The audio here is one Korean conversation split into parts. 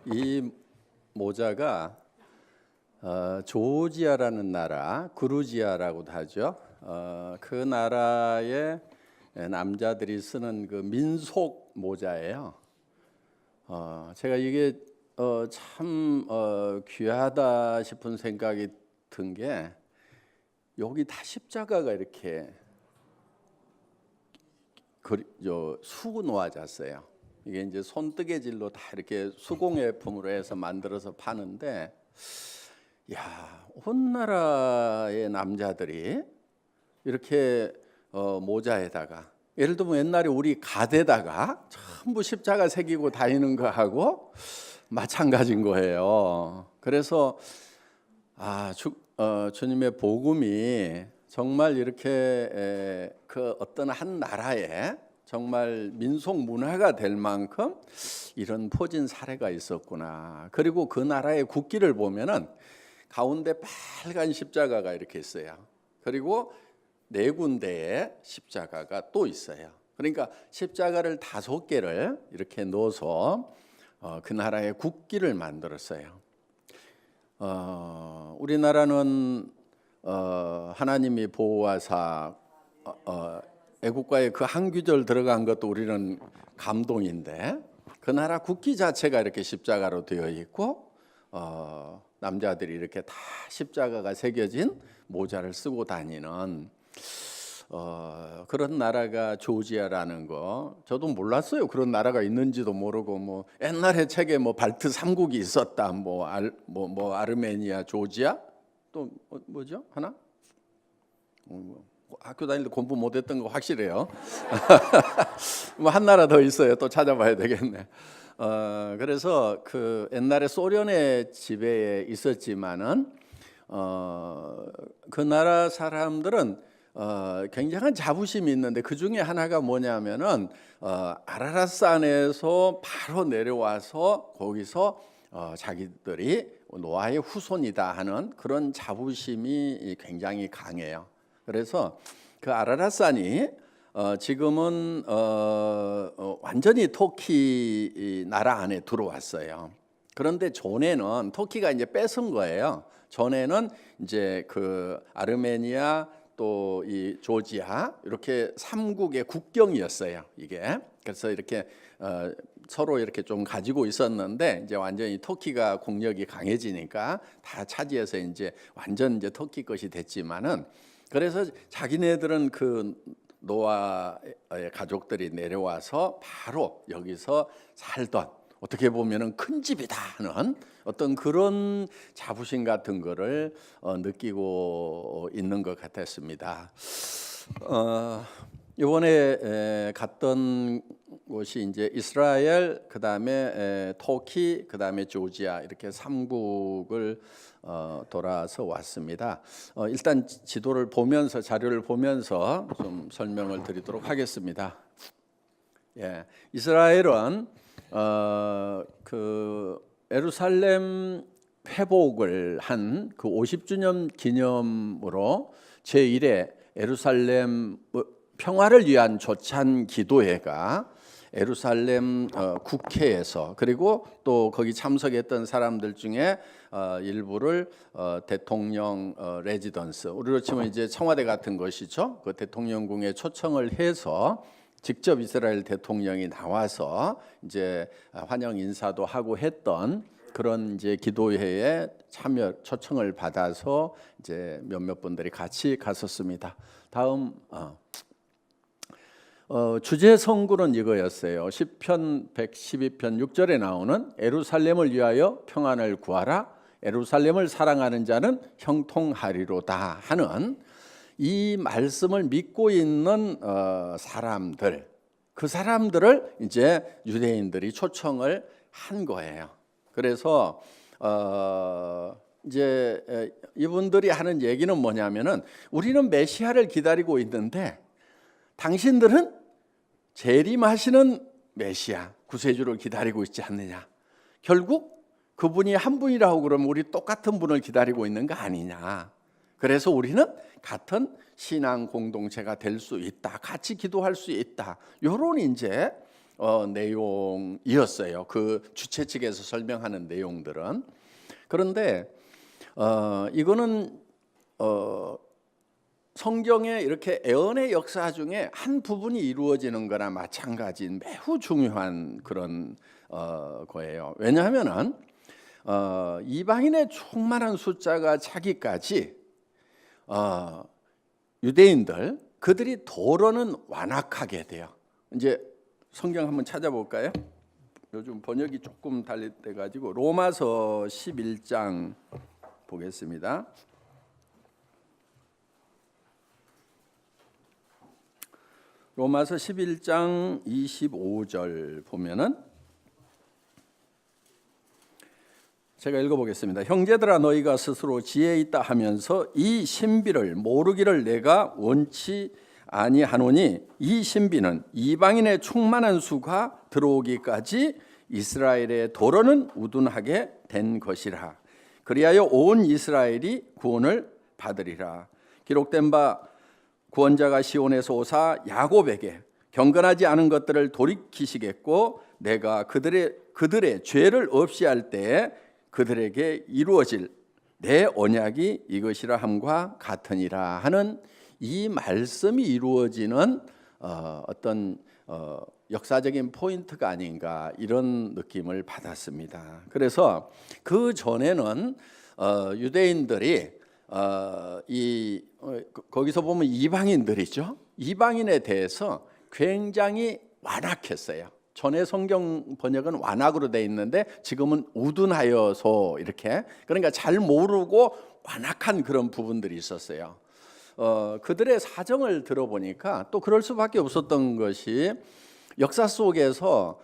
이 모자가 조지아라는 나라, 그루지아라고도 하죠. 그 나라의 남자들이 쓰는 그 민속 모자예요. 제가 이게 참 귀하다 싶은 생각이 든 게 여기 다 십자가가 이렇게 수 놓아졌어요. 이게 이제 손뜨개질로 다 이렇게 수공예품으로 해서 만들어서 파는데, 야, 온 나라의 남자들이 이렇게 모자에다가, 예를 들면 옛날에 우리 가대다가 전부 십자가 새기고 다니는 거하고 마찬가지인 거예요. 그래서 주님의 복음이 정말 이렇게 그 어떤 한 나라에 정말 민속 문화가 될 만큼 이런 퍼진 사례가 있었구나. 그리고 그 나라의 국기를 보면은 가운데 빨간 십자가가 이렇게 있어요. 그리고 네 군데에 십자가가 또 있어요. 그러니까 십자가를 5개를 이렇게 넣어서 그 나라의 국기를 만들었어요. 우리나라는 하나님이 보호하사 애국가에 그 한 구절 들어간 것도 우리는 감동인데, 그 나라 국기 자체가 이렇게 십자가로 되어 있고 남자들이 이렇게 다 십자가가 새겨진 모자를 쓰고 다니는 그런 나라가 조지아라는 거, 저도 몰랐어요. 그런 나라가 있는지도 모르고, 뭐 옛날에 책에 뭐 발트 3국이 있었다, 뭐 아르메니아, 조지아, 또 뭐죠 하나? 학교 다닐 때 공부 못했던 거 확실해요. 뭐 한 나라 더 있어요. 또 찾아봐야 되겠네. 그래서 그 옛날에 소련의 지배에 있었지만은 그 나라 사람들은 굉장한 자부심이 있는데, 그 중에 하나가 뭐냐면은 아라랏산에서 바로 내려와서 거기서 자기들이 노아의 후손이다 하는 그런 자부심이 굉장히 강해요. 그래서 그 아라랏산이 지금은 완전히 터키 나라 안에 들어왔어요. 그런데 전에는 터키가 이제 뺏은 거예요. 전에는 이제 그 아르메니아 또 이 조지아 이렇게 3국의 국경이었어요, 이게. 그래서 이렇게 서로 이렇게 좀 가지고 있었는데, 이제 완전히 터키가 국력이 강해지니까 다 차지해서 이제 완전 이제 터키 것이 됐지만은, 그래서 자기네들은 그 노아의 가족들이 내려와서 바로 여기서 살던, 어떻게 보면은 큰 집이다 하는 어떤 그런 자부심 같은 거를 느끼고 있는 것 같았습니다. 이번에 갔던 곳이 이제 이스라엘, 그 다음에 터키, 그 다음에 조지아, 이렇게 3국을 돌아서 왔습니다. 일단 지도를 보면서, 자료를 보면서 좀 설명을 드리도록 하겠습니다. 예, 이스라엘은 그 예루살렘 회복을 한 그 50주년 기념으로 제1회 예루살렘 평화를 위한 조찬 기도회가 예루살렘 국회에서, 그리고 또 거기 참석했던 사람들 중에 일부를 대통령 레지던스, 우리로 치면 이제 청와대 같은 것이죠. 그 대통령궁에 초청을 해서 직접 이스라엘 대통령이 나와서 이제 환영 인사도 하고 했던 그런 이제 기도회에 참여 초청을 받아서 이제 몇몇 분들이 같이 갔었습니다. 다음 주제 성구는 이거였어요. 시편 112편 6절에 나오는 예루살렘을 위하여 평안을 구하라, 예루살렘을 사랑하는 자는 형통하리로다 하는 이 말씀을 믿고 있는 사람들, 그 사람들을 이제 유대인들이 초청을 한 거예요. 그래서 이제 이분들이 하는 얘기는 뭐냐면은, 우리는 메시아를 기다리고 있는데 당신들은 재림하시는 메시아, 구세주를 기다리고 있지 않느냐. 결국 그분이 한 분이라고 그러면 우리 똑같은 분을 기다리고 있는 거 아니냐. 그래서 우리는 같은 신앙 공동체가 될 수 있다, 같이 기도할 수 있다, 이런 이제 내용이었어요. 그 주최 측에서 설명하는 내용들은. 그런데 이거는 성경에 이렇게 애언의 역사 중에 한 부분이 이루어지는 거나 마찬가지인 매우 중요한 그런 거예요. 왜냐하면은 이방인의 충만한 숫자가 차기까지 유대인들 그들이 도로는 완악하게 돼요. 이제 성경 한번 찾아볼까요? 요즘 번역이 조금 달리돼 가지고 로마서 11장 보겠습니다. 로마서 11장 25절 보면은 제가 읽어보겠습니다. 형제들아 너희가 스스로 지혜 있다 하면서 이 신비를 모르기를 내가 원치 아니하노니 이 신비는 이방인의 충만한 수가 들어오기까지 이스라엘의 도로는 우둔하게 된 것이라. 그리하여 온 이스라엘이 구원을 받으리라. 기록된 바 구원자가 시온에서 오사 야곱에게 경건하지 않은 것들을 돌이키시겠고 내가 그들의 죄를 없이 할 때에 그들에게 이루어질 내 언약이 이것이라 함과 같으니라 하는 이 말씀이 이루어지는 어떤 역사적인 포인트가 아닌가 이런 느낌을 받았습니다. 그래서 그 전에는 유대인들이 거기서 보면 이방인들이죠. 이방인에 대해서 굉장히 완악했어요. 전에 성경 번역은 완악으로 돼 있는데 지금은 우둔하여서 이렇게 그러니까 잘 모르고 완악한 그런 부분들이 있었어요. 그들의 사정을 들어보니까 또 그럴 수밖에 없었던 것이 역사 속에서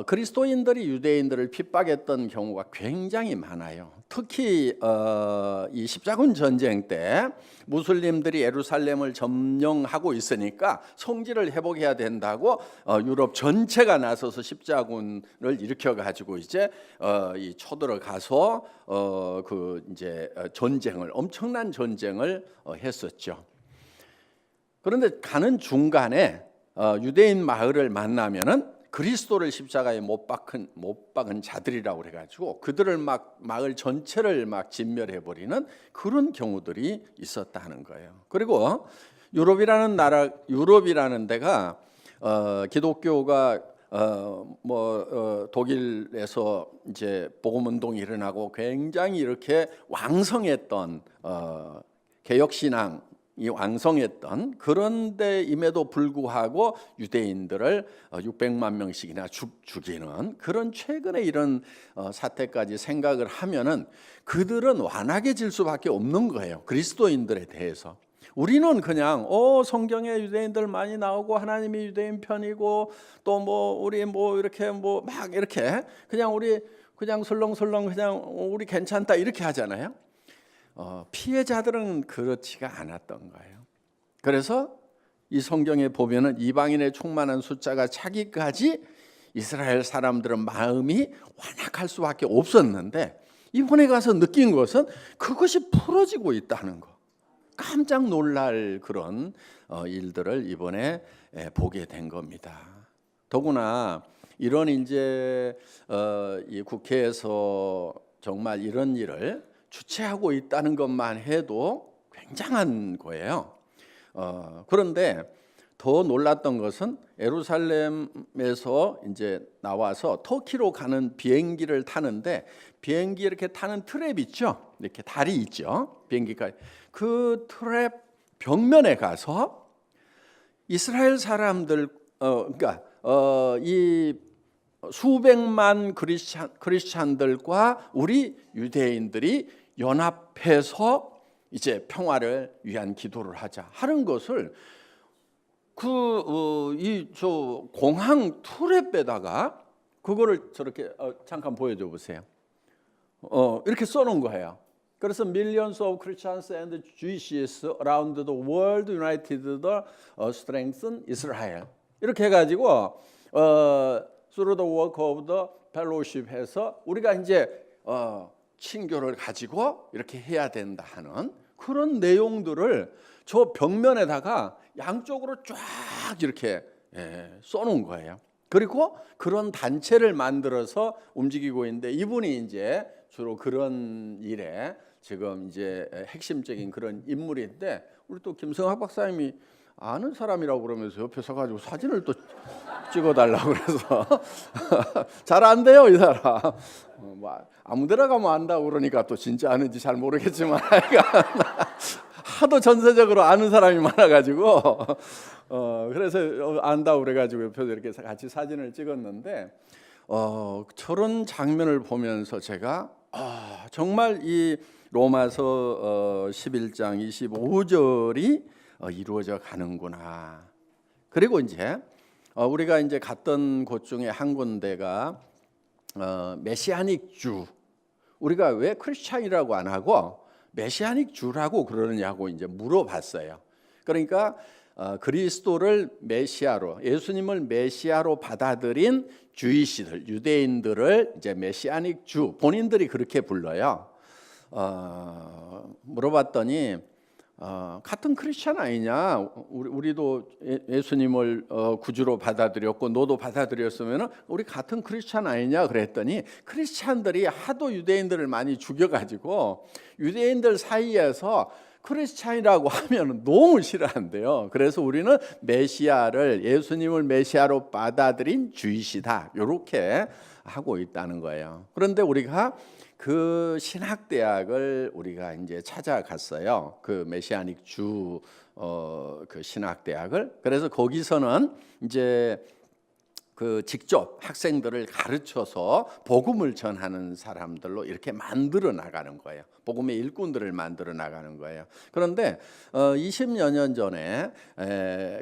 그리스도인들이 유대인들을 핍박했던 경우가 굉장히 많아요. 특히 이 십자군 전쟁 때 무슬림들이 예루살렘을 점령하고 있으니까 성지를 회복해야 된다고 유럽 전체가 나서서 십자군을 일으켜 가지고 이제 이 쳐들어가서 그 이제 엄청난 전쟁을 했었죠. 그런데 가는 중간에 유대인 마을을 만나면은 그리스도를 십자가에 못 박은 자들이라고 그래가지고 그들을 막 마을 전체를 막 진멸해 버리는 그런 경우들이 있었다는 거예요. 그리고 유럽이라는 데가 기독교가 독일에서 이제 복음 운동이 일어나고 굉장히 이렇게 왕성했던 개혁 신앙 이 왕성했던 그런 데임에도 불구하고 유대인들을 600만 명씩이나 죽이는 그런 최근에 이런 사태까지 생각을 하면은 그들은 완악해질 수밖에 없는 거예요. 그리스도인들에 대해서. 우리는 그냥 성경에 유대인들 많이 나오고 하나님이 유대인 편이고 또 우리 이렇게 막 이렇게 그냥 설렁설렁 그냥 우리 괜찮다 이렇게 하잖아요. 피해자들은 그렇지가 않았던 거예요. 그래서 이 성경에 보면은 이방인의 충만한 숫자가 차기까지 이스라엘 사람들은 마음이 완악할 수밖에 없었는데 이번에 가서 느낀 것은 그것이 풀어지고 있다는 거. 깜짝 놀랄 그런 일들을 이번에 보게 된 겁니다. 더구나 이런 이제 이 국회에서 정말 이런 일을 주최하고 있다는 것만 해도 굉장한 거예요. 그런데 더 놀랐던 것은 예루살렘에서 이제 나와서 터키로 가는 비행기를 타는데 비행기 이렇게 타는 트랩 있죠? 이렇게 다리 있죠? 비행기까지 그 트랩 벽면에 가서 이스라엘 사람들 이 수백만 크리스찬들과 우리 유대인들이 연합해서 이제 평화를 위한 기도를 하자 하는 것을 저 공항 트랩에다가 그거를 저렇게 잠깐 보여줘 보세요. 이렇게 써놓은 거예요. 그래서 Millions of Christians and Jews around the world united the strengthen Israel 이렇게 해가지고 through the work of the fellowship 해서 우리가 이제 친교를 가지고 이렇게 해야 된다 하는 그런 내용들을 저 벽면에다가 양쪽으로 쫙 이렇게 써놓은 거예요. 그리고 그런 단체를 만들어서 움직이고 있는데 이분이 이제 주로 그런 일에 지금 이제 핵심적인 그런 인물인데 우리 또 김성학 박사님이 아는 사람이라고 그러면서 옆에 서가지고 사진을 또 찍어달라고 그래서 잘 안 돼요 이 사람. 뭐 아무데나 가면 안다고 그러니까 또 진짜 아는지 잘 모르겠지만 하도 전세적으로 아는 사람이 많아가지고 그래서 안다고 그래가지고 옆에서 이렇게 같이 사진을 찍었는데 저런 장면을 보면서 제가 정말 이 로마서 11장 25절이 이루어져 가는구나. 그리고 이제 우리가 이제 갔던 곳 중에 한 군데가 메시아닉 주. 우리가 왜 크리스찬이라고 안 하고 메시아닉 주라고 그러느냐고 이제 물어봤어요. 그러니까 그리스도를 메시아로, 예수님을 메시아로 받아들인 주이시들, 유대인들을 이제 메시아닉 주, 본인들이 그렇게 불러요. 물어봤더니 같은 크리스찬 아니냐? 우리도 예수님을 구주로 받아들였고 너도 받아들였으면 우리 같은 크리스찬 아니냐? 그랬더니 크리스찬들이 하도 유대인들을 많이 죽여가지고 유대인들 사이에서 크리스찬이라고 하면 너무 싫어한대요. 그래서 우리는 메시아를, 예수님을 메시아로 받아들인 주이시다, 이렇게 하고 있다는 거예요. 그런데 우리가 그 신학대학을 우리가 이제 찾아갔어요. 그 메시아닉 주 그 신학대학을. 그래서 거기서는 이제 그 직접 학생들을 가르쳐서 복음을 전하는 사람들로 이렇게 만들어 나가는 거예요. 복음의 일꾼들을 만들어 나가는 거예요. 그런데 20여 년 전에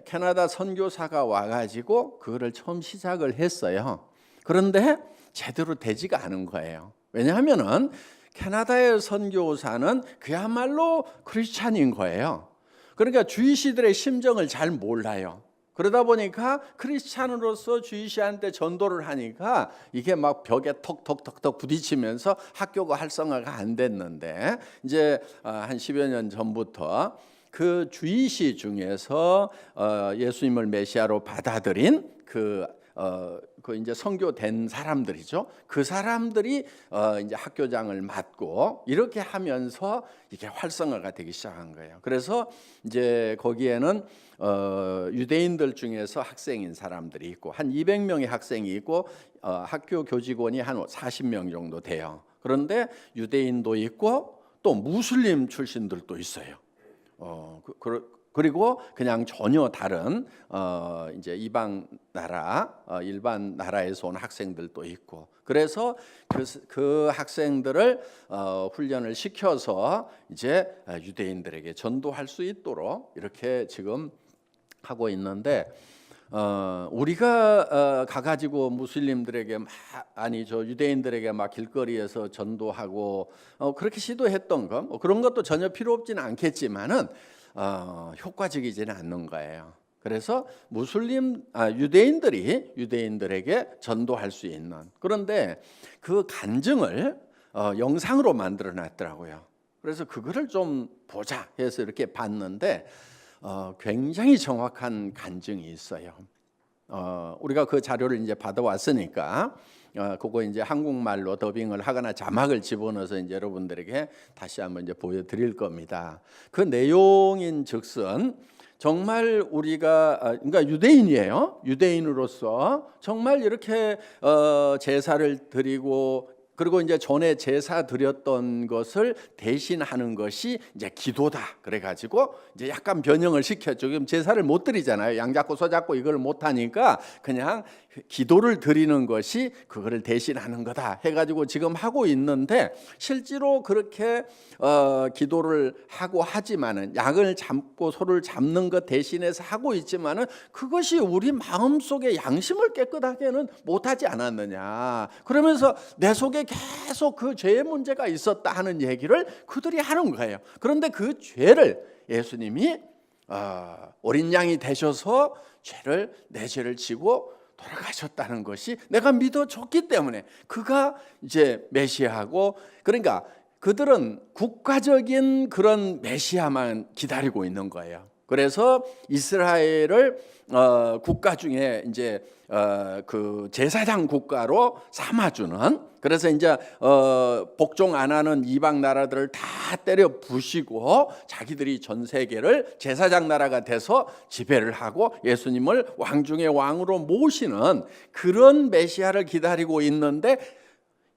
캐나다 선교사가 와가지고 그거를 처음 시작을 했어요. 그런데 제대로 되지가 않은 거예요. 왜냐하면은 캐나다의 선교사는 그야말로 크리스찬인 거예요. 그러니까 주이시들의 심정을 잘 몰라요. 그러다 보니까 크리스찬으로서 주이시한테 전도를 하니까 이게 막 벽에 턱턱턱턱 부딪히면서 학교가 활성화가 안 됐는데 이제 한 10여 년 전부터 그 주이시 중에서 예수님을 메시아로 받아들인 그 이제 선교된 사람들이죠. 그 사람들이 이제 학교장을 맡고 이렇게 하면서 이게 활성화가 되기 시작한 거예요. 그래서 이제 거기에는 유대인들 중에서 학생인 사람들이 있고 한 200명의 학생이 있고 학교 교직원이 한 40명 정도 돼요. 그런데 유대인도 있고 또 무슬림 출신들도 있어요. 그리고 그냥 전혀 다른 이제 이방 나라, 일반 나라에서 온 학생들도 있고, 그래서 그 학생들을 훈련을 시켜서 이제 유대인들에게 전도할 수 있도록 이렇게 지금 하고 있는데, 우리가 가가지고 무슬림들에게 유대인들에게 막 길거리에서 전도하고 그렇게 시도했던 거, 그런 것도 전혀 필요 없지는 않겠지만은. 효과적이지는 않는 거예요. 그래서 유대인들이 유대인들에게 전도할 수 있는, 그런데 그 간증을 영상으로 만들어 놨더라고요. 그래서 그거를 좀 보자 해서 이렇게 봤는데 굉장히 정확한 간증이 있어요. 우리가 그 자료를 이제 받아왔으니까 그거 이제 한국말로 더빙을 하거나 자막을 집어넣어서 이제 여러분들에게 다시 한번 이제 보여드릴 겁니다. 그 내용인즉슨 정말 우리가 그러니까 유대인이에요. 유대인으로서 정말 이렇게 제사를 드리고 그리고 이제 전에 제사 드렸던 것을 대신하는 것이 이제 기도다. 그래가지고 이제 약간 변형을 시켰죠. 지금 제사를 못 드리잖아요. 양 잡고 소 잡고 이걸 못 하니까 그냥 기도를 드리는 것이 그거를 대신하는 거다. 해가지고 지금 하고 있는데 실제로 그렇게 기도를 하고 하지만은 양을 잡고 소를 잡는 것 대신해서 하고 있지만은 그것이 우리 마음 속에 양심을 깨끗하게는 못하지 않았느냐. 그러면서 내 속에 계속 그 죄의 문제가 있었다 하는 얘기를 그들이 하는 거예요. 그런데 그 죄를 예수님이 어린 양이 되셔서 내 죄를 지고 돌아가셨다는 것이 내가 믿어졌기 때문에 그가 이제 메시아고, 그러니까 그들은 국가적인 그런 메시아만 기다리고 있는 거예요. 그래서 이스라엘을 국가 중에 이제 그 제사장 국가로 삼아주는, 그래서 이제 복종 안 하는 이방 나라들을 다 때려 부시고 자기들이 전 세계를 제사장 나라가 돼서 지배를 하고 예수님을 왕 중의 왕으로 모시는 그런 메시아를 기다리고 있는데,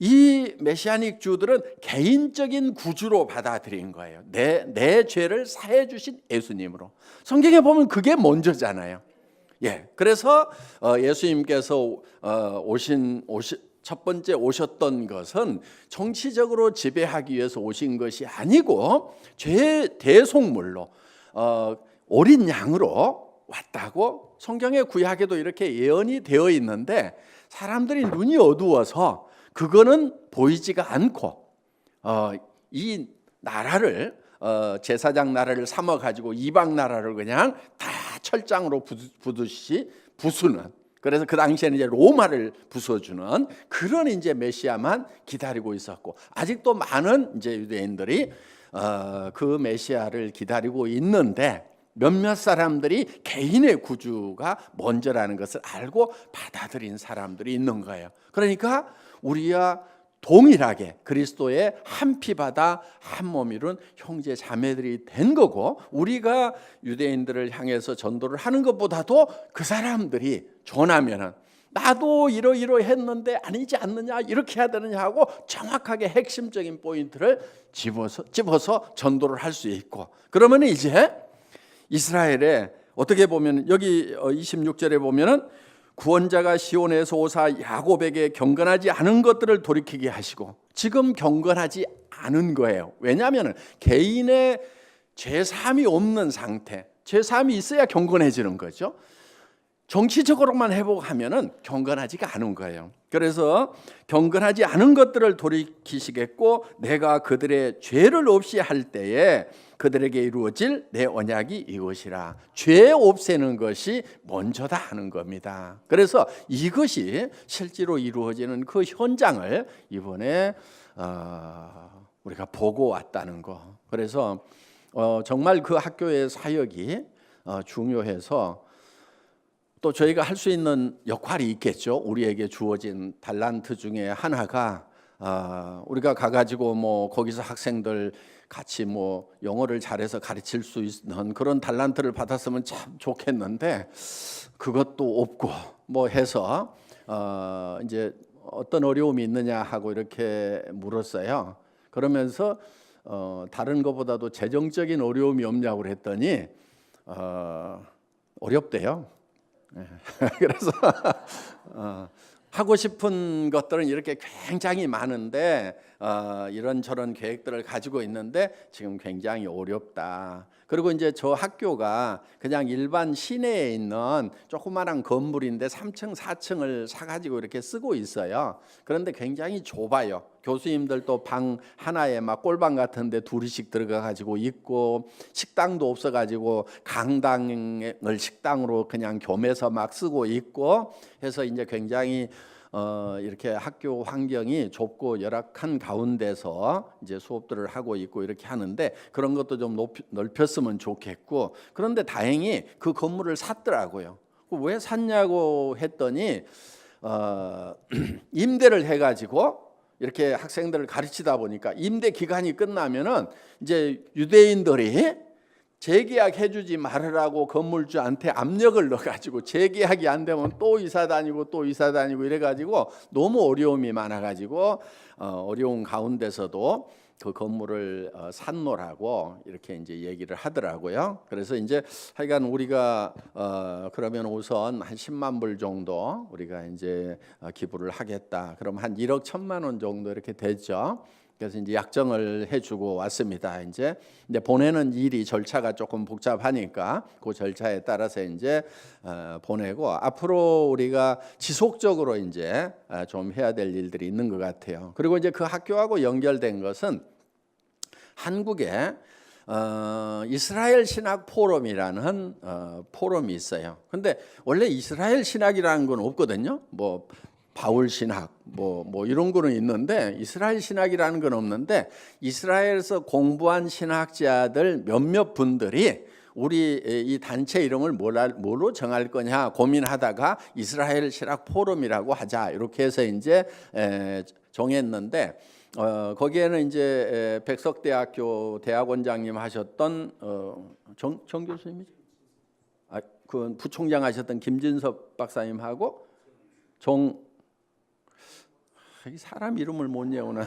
이 메시아닉 주들은 개인적인 구주로 받아들인 거예요. 내 죄를 사해 주신 예수님으로. 성경에 보면 그게 먼저잖아요. 예, 그래서 예수님께서 첫 번째 오셨던 것은 정치적으로 지배하기 위해서 오신 것이 아니고 죄의 대속물로 어린 양으로 왔다고 성경의 구약에도 이렇게 예언이 되어 있는데, 사람들이 눈이 어두워서 그거는 보이지가 않고 이 나라를 제사장 나라를 삼아 가지고 이방 나라를 그냥 다 철장으로 부듯이 부수는, 그래서 그 당시에는 이제 로마를 부숴주는 그런 이제 메시아만 기다리고 있었고, 아직도 많은 이제 유대인들이 그 메시아를 기다리고 있는데, 몇몇 사람들이 개인의 구주가 먼저라는 것을 알고 받아들인 사람들이 있는 거예요. 그러니까 우리와 동일하게 그리스도의 한 피바다 한 몸 이룬 형제 자매들이 된 거고, 우리가 유대인들을 향해서 전도를 하는 것보다도 그 사람들이 전하면은 나도 이러이러했는데 아니지 않느냐, 이렇게 해야 되느냐 하고 정확하게 핵심적인 포인트를 집어서 전도를 할 수 있고, 그러면 이제 이스라엘에 어떻게 보면 여기 26절에 보면은 구원자가 시온에서 오사 야곱에게 경건하지 않은 것들을 돌이키게 하시고, 지금 경건하지 않은 거예요. 왜냐하면 개인의 죄사함이 없는 상태, 죄사함이 있어야 경건해지는 거죠. 정치적으로만 회복하면은 경건하지가 않은 거예요. 그래서 경건하지 않은 것들을 돌이키시겠고, 내가 그들의 죄를 없이 할 때에 그들에게 이루어질 내 언약이 이것이라. 죄 없애는 것이 먼저다 하는 겁니다. 그래서 이것이 실제로 이루어지는 그 현장을 이번에 우리가 보고 왔다는 거. 그래서 정말 그 학교의 사역이 중요해서, 또 저희가 할 수 있는 역할이 있겠죠. 우리에게 주어진 달란트 중에 하나가 우리가 가가지고 뭐 거기서 학생들 같이 뭐 영어를 잘해서 가르칠 수 있는 그런 달란트를 받았으면 참 좋겠는데, 그것도 없고 뭐 해서 이제 어떤 어려움이 있느냐 하고 이렇게 물었어요. 그러면서 다른 것보다도 재정적인 어려움이 없냐고 그랬더니 어렵대요. 그래서 하고 싶은 것들은 이렇게 굉장히 많은데 이런저런 계획들을 가지고 있는데 지금 굉장히 어렵다. 그리고 이제 저 학교가 그냥 일반 시내에 있는 조그마한 건물인데 3층, 4층을 사가지고 이렇게 쓰고 있어요. 그런데 굉장히 좁아요. 교수님들도 방 하나에 막 꼴방 같은데 둘이씩 들어가가지고 있고, 식당도 없어가지고 강당을 식당으로 그냥 겸해서 막 쓰고 있고 해서 이제 굉장히 이렇게 학교 환경이 좁고 열악한 가운데서 이제 수업들을 하고 있고 이렇게 하는데, 그런 것도 좀 넓혔으면 좋겠고, 그런데 다행히 그 건물을 샀더라고요. 왜 샀냐고 했더니 임대를 해가지고 이렇게 학생들을 가르치다 보니까 임대 기간이 끝나면은 이제 유대인들이 재계약 해주지 말으라고 건물주한테 압력을 넣어가지고 재계약이 안 되면 또 이사 다니고 또 이사 다니고 이래가지고 너무 어려움이 많아가지고 어려운 가운데서도 그 건물을 샀노라고 이렇게 이제 얘기를 하더라고요. 그래서 이제 하여간 우리가 그러면 우선 한 10만 불 정도 우리가 이제 기부를 하겠다. 그럼 한 1억 1천만 원 정도 이렇게 되죠. 그래서 이제 약정을 해주고 왔습니다. 이제 보내는 일이 절차가 조금 복잡하니까 그 절차에 따라서 이제 보내고, 앞으로 우리가 지속적으로 이제 좀 해야 될 일들이 있는 것 같아요. 그리고 이제 그 학교하고 연결된 것은 한국에 이스라엘 신학 포럼이라는 포럼이 있어요. 근데 원래 이스라엘 신학이라는 건 없거든요. 뭐 바울 신학 뭐 이런 거는 있는데 이스라엘 신학이라는 건 없는데, 이스라엘에서 공부한 신학자들 몇몇 분들이 우리 이 단체 이름을 뭐로 정할 거냐 고민하다가 이스라엘 신학 포럼이라고 하자 이렇게 해서 이제 정했는데 거기에는 이제 백석대학교 대학원장님 하셨던 정 교수님이죠. 그 부총장 하셨던 김진섭 박사님하고 사람 이름을 못 외우는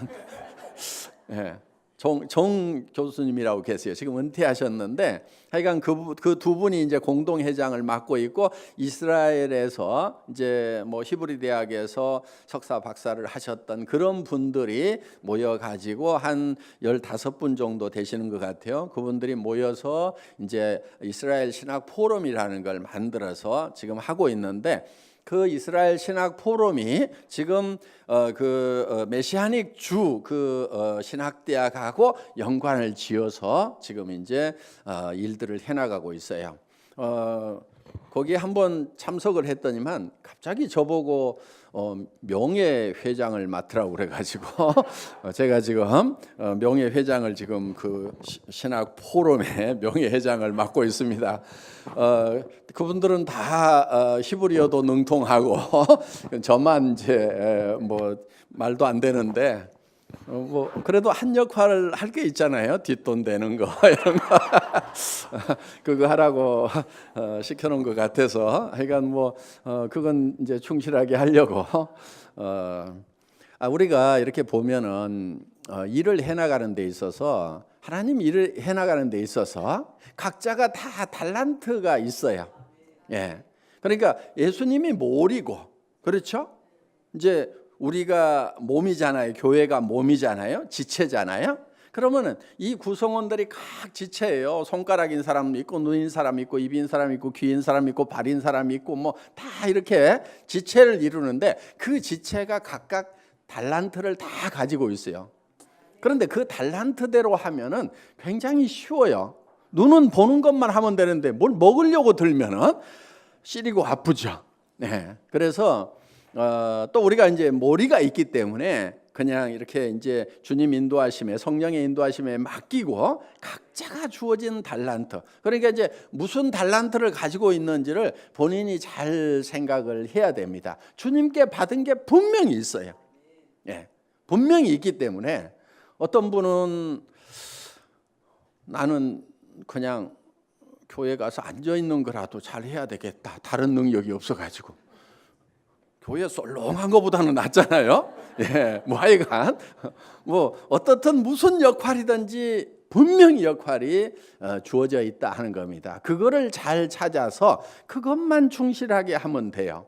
정 교수님이라고 계세요. 지금 은퇴하셨는데 하여간 그 두 분이 이제 공동 회장을 맡고 있고 이스라엘에서 이제 뭐 히브리 대학에서 석사 박사를 하셨던 그런 분들이 모여 가지고 한 15분 정도 되시는 것 같아요. 그분들이 모여서 이제 이스라엘 신학 포럼이라는 걸 만들어서 지금 하고 있는데 그 이스라엘 신학 포럼이 지금 메시아닉 주 신학대학하고 연관을 지어서 지금 이제 일들을 해나가고 있어요. 거기에 한번 참석을 했더니만 갑자기 저보고 명예회장을 맡으라고 그래가지고 제가 지금 명예회장을 지금 그 신학 포럼의 명예회장을 맡고 있습니다. 그분들은 다 히브리어도 능통하고 저만 이제 뭐 말도 안 되는데 뭐 그래도 한 역할을 할 게 있잖아요. 뒷돈 되는 거 이런 거 그거 하라고 시켜놓은 것 같아서 하여간 뭐 그건 이제 충실하게 하려고 우리가 이렇게 보면은 일을 해나가는 데 있어서 하나님 일을 해나가는 데 있어서 각자가 다 달란트가 있어요. 예, 그러니까 예수님이 몰이고 그렇죠? 이제 우리가 몸이잖아요. 교회가 몸이잖아요. 지체잖아요. 그러면은 이 구성원들이 각 지체예요. 손가락인 사람도 있고 눈인 사람 있고 입인 사람 있고 귀인 사람 있고 발인 사람 있고 뭐 다 이렇게 지체를 이루는데 그 지체가 각각 달란트를 다 가지고 있어요. 그런데 그 달란트대로 하면은 굉장히 쉬워요. 눈은 보는 것만 하면 되는데 뭘 먹으려고 들면은 시리고 아프죠. 네. 그래서 또 우리가 이제 머리가 있기 때문에 그냥 이렇게 이제 주님 인도하심에 성령의 인도하심에 맡기고 각자가 주어진 달란트. 그러니까 이제 무슨 달란트를 가지고 있는지를 본인이 잘 생각을 해야 됩니다. 주님께 받은 게 분명히 있어요. 예. 분명히 있기 때문에 어떤 분은 나는 그냥 교회 가서 앉아 있는 거라도 잘 해야 되겠다. 다른 능력이 없어 가지고. 교회 썰렁한 것보다는 낫잖아요. 예, 뭐 하여간 뭐 어떻든 무슨 역할이든지 분명히 역할이 주어져 있다 하는 겁니다. 그거를 잘 찾아서 그것만 충실하게 하면 돼요.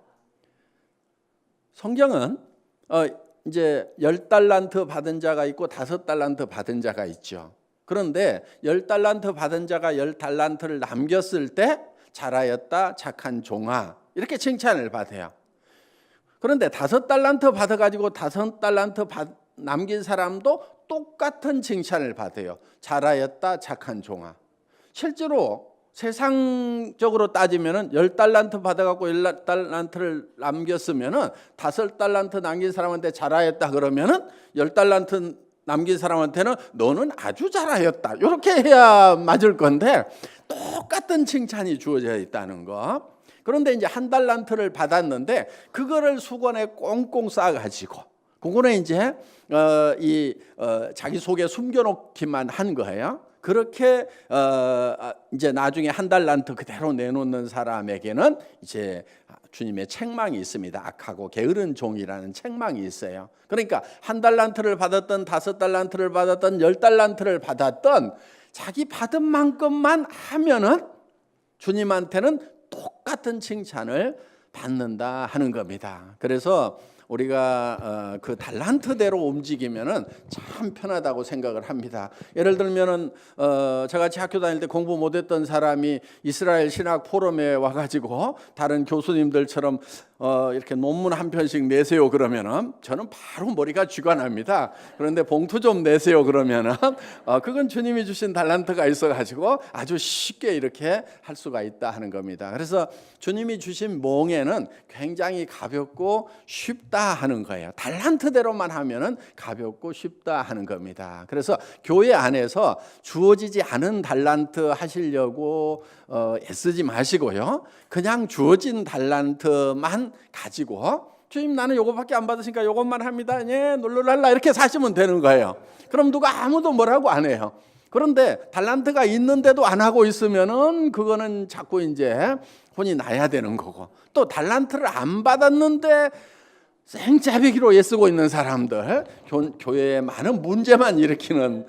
성경은 이제 10달란트 받은 자가 있고 5달란트 받은 자가 있죠. 그런데 10달란트 받은 자가 10달란트를 남겼을 때 잘하였다 착한 종아 이렇게 칭찬을 받아요. 그런데 5달란트 받아가지고 5달란트 남긴 사람도 똑같은 칭찬을 받아요. 잘하였다 착한 종아. 실제로 세상적으로 따지면은 10달란트 받아갖고 10달란트를 남겼으면은 5달란트 남긴 사람한테 잘하였다 그러면은 10달란트 남긴 사람한테는 너는 아주 잘하였다 이렇게 해야 맞을 건데 똑같은 칭찬이 주어져 있다는 거. 그런데 이제 1달란트를 받았는데 그거를 수건에 꽁꽁 싸가지고 그거는 이제 자기 속에 숨겨놓기만 한 거예요. 그렇게 이제 나중에 1달란트 그대로 내놓는 사람에게는 이제 주님의 책망이 있습니다. 악하고 게으른 종이라는 책망이 있어요. 그러니까 1달란트를 받았던 5달란트를 받았던 10달란트를 받았던 자기 받은 만큼만 하면은 주님한테는 똑같은 칭찬을 받는다 하는 겁니다. 그래서 우리가 그 달란트대로 움직이면은 참 편하다고 생각을 합니다. 예를 들면은 저같이 학교 다닐 때 공부 못했던 사람이 이스라엘 신학 포럼에 와가지고 다른 교수님들처럼 이렇게 논문 한 편씩 내세요 그러면은 저는 바로 머리가 쥐가 납니다. 그런데 봉투 좀 내세요 그러면은 그건 주님이 주신 달란트가 있어가지고 아주 쉽게 이렇게 할 수가 있다 하는 겁니다. 그래서 주님이 주신 몽에는 굉장히 가볍고 쉽다 쉽다 하는 거예요. 달란트대로만 하면은 가볍고 쉽다 하는 겁니다. 그래서 교회 안에서 주어지지 않은 달란트 하시려고 애쓰지 마시고요. 그냥 주어진 달란트만 가지고 주님 나는 요거밖에 안 받으시니까 요것만 합니다. 예, 놀랄라 이렇게 사시면 되는 거예요. 그럼 누가 아무도 뭐라고 안 해요. 그런데 달란트가 있는데도 안 하고 있으면은 그거는 자꾸 이제 혼이 나야 되는 거고, 또 달란트를 안 받았는데 생짜배기로 애쓰고 있는 사람들, 교회에 많은 문제만 일으키는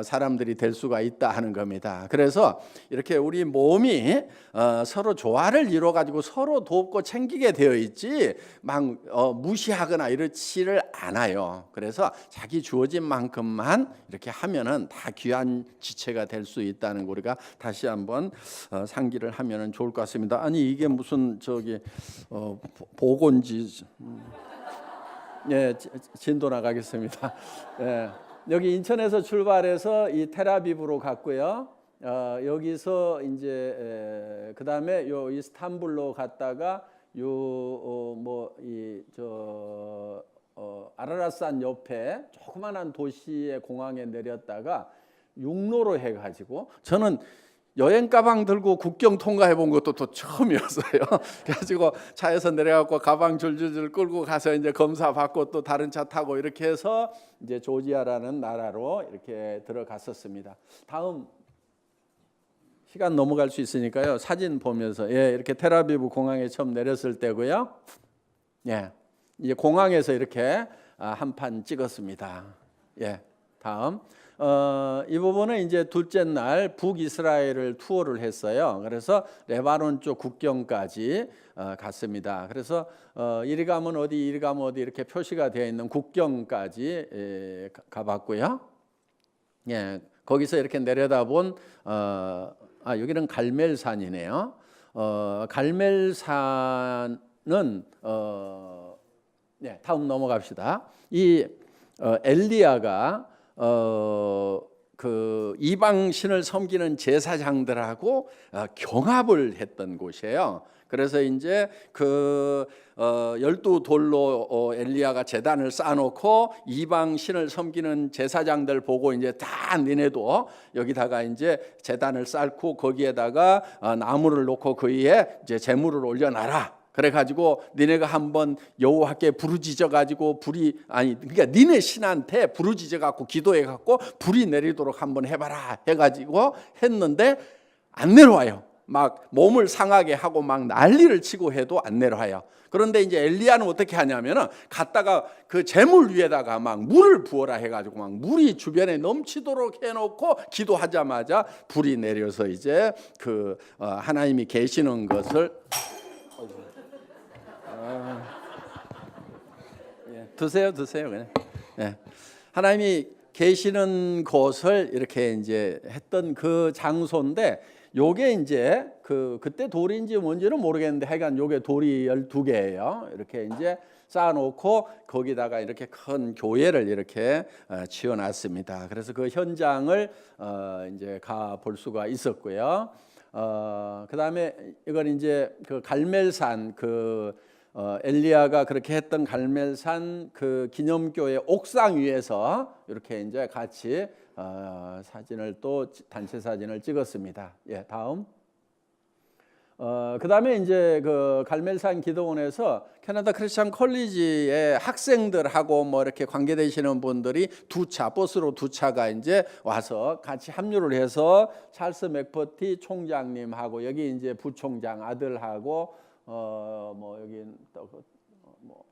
사람들이 될 수가 있다 하는 겁니다. 그래서 이렇게 우리 몸이 서로 조화를 이루어 가지고 서로 돕고 챙기게 되어 있지 막 무시하거나 이렇지를 않아요. 그래서 자기 주어진 만큼만 이렇게 하면은 다 귀한 지체가 될 수 있다는 거 우리가 다시 한번 상기를 하면은 좋을 것 같습니다. 아니 이게 무슨 보건지. 예, 진도 나가겠습니다. 예, 여기 인천에서 출발해서 이 텔아비브로 갔고요. 여기서 이제 그 다음에 요 이스탄불로 갔다가 아라랏산 옆에 조그만한 도시의 공항에 내렸다가 육로로 해가지고 저는 여행 가방 들고 국경 통과해 본 것도 또 처음이었어요. 그래가지고 차에서 내려갖고 가방 줄줄줄 끌고 가서 이제 검사 받고 또 다른 차 타고 이렇게 해서 이제 조지아라는 나라로 이렇게 들어갔었습니다. 다음 시간 넘어갈 수 있으니까요. 사진 보면서 이렇게 텔아비브 공항에 처음 내렸을 때고요. 예, 이제 공항에서 이렇게 한 판 찍었습니다. 예, 다음. 이 부분은 이제 둘째 날 북이스라엘을 투어를 했어요. 그래서 레바논 쪽 국경까지 갔습니다. 그래서 이리 가면 어디 이리 가면 어디 이렇게 표시가 되어 있는 국경까지 가봤고요. 예, 거기서 이렇게 내려다본 여기는 갈멜산이네요. 갈멜산은 다음 넘어갑시다. 이 엘리야가 그 이방 신을 섬기는 제사장들하고 경합을 했던 곳이에요. 그래서 이제 그 12돌로 엘리야가 제단을 쌓아놓고 이방 신을 섬기는 제사장들 보고 이제 다 니네도 여기다가 이제 제단을 쌓고 거기에다가 나무를 놓고 그 위에 이제 제물을 올려놔라. 그래가지고 니네가 한번 여호와께 부르짖어가지고 그러니까 니네 신한테 부르짖어갖고 기도해갖고 불이 내리도록 한번 해봐라 해가지고 했는데 안 내려와요. 막 몸을 상하게 하고 막 난리를 치고 해도 안 내려와요. 그런데 이제 엘리야는 어떻게 하냐면은 갔다가 그 제물 위에다가 막 물을 부어라 해가지고 막 물이 주변에 넘치도록 해놓고 기도하자마자 불이 내려서 이제 그 하나님이 계시는 것을 드세요 그냥. 예. 하나님이 계시는 곳을 이렇게 이제 했던 그 장소인데 요게 이제 그때 돌인지 뭔지는 모르겠는데 하여간 요게 돌이 12개예요. 이렇게 이제 쌓아놓고 거기다가 이렇게 큰 교회를 이렇게 지어놨습니다. 그래서 그 현장을 이제 가 볼 수가 있었고요. 그 다음에 이건 이제 그 갈멜산 엘리야가 그렇게 했던 갈멜산 그 기념교회 옥상 위에서 이렇게 이제 같이 사진을 또 단체 사진을 찍었습니다. 예, 다음. 그 다음에 이제 그 갈멜산 기도원에서 캐나다 크리스천 컬리지의 학생들하고 뭐 이렇게 관계되시는 분들이 버스로 두 차가 이제 와서 같이 합류를 해서 찰스 맥퍼티 총장님하고 여기 이제 부총장 아들하고 뭐 여기 뭐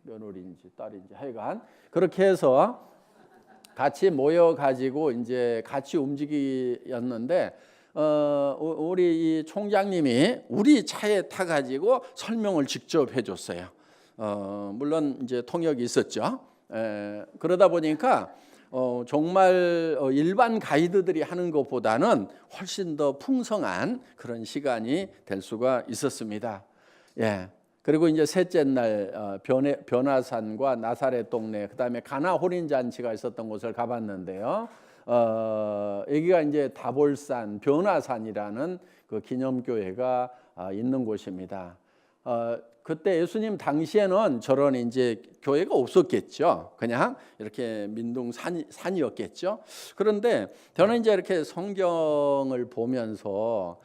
며느리인지 딸인지 하여간 그렇게 해서 같이 모여 가지고 이제 같이 움직이었는데 우리 이 총장님이 우리 차에 타 가지고 설명을 직접 해줬어요. 물론 이제 통역이 있었죠. 그러다 보니까 정말 일반 가이드들이 하는 것보다는 훨씬 더 풍성한 그런 시간이 될 수가 있었습니다. 예. 그리고 이제 셋째 날 변화산과 나사렛 동네, 그다음에 가나 혼인 잔치가 있었던 곳을 가봤는데요. 여기가 이제 다볼산 변화산이라는 그 기념교회가 있는 곳입니다. 그때 예수님 당시에는 저런 이제 교회가 없었겠죠. 그냥 이렇게 민둥 산이었겠죠. 그런데 저는 이제 이렇게 성경을 보면서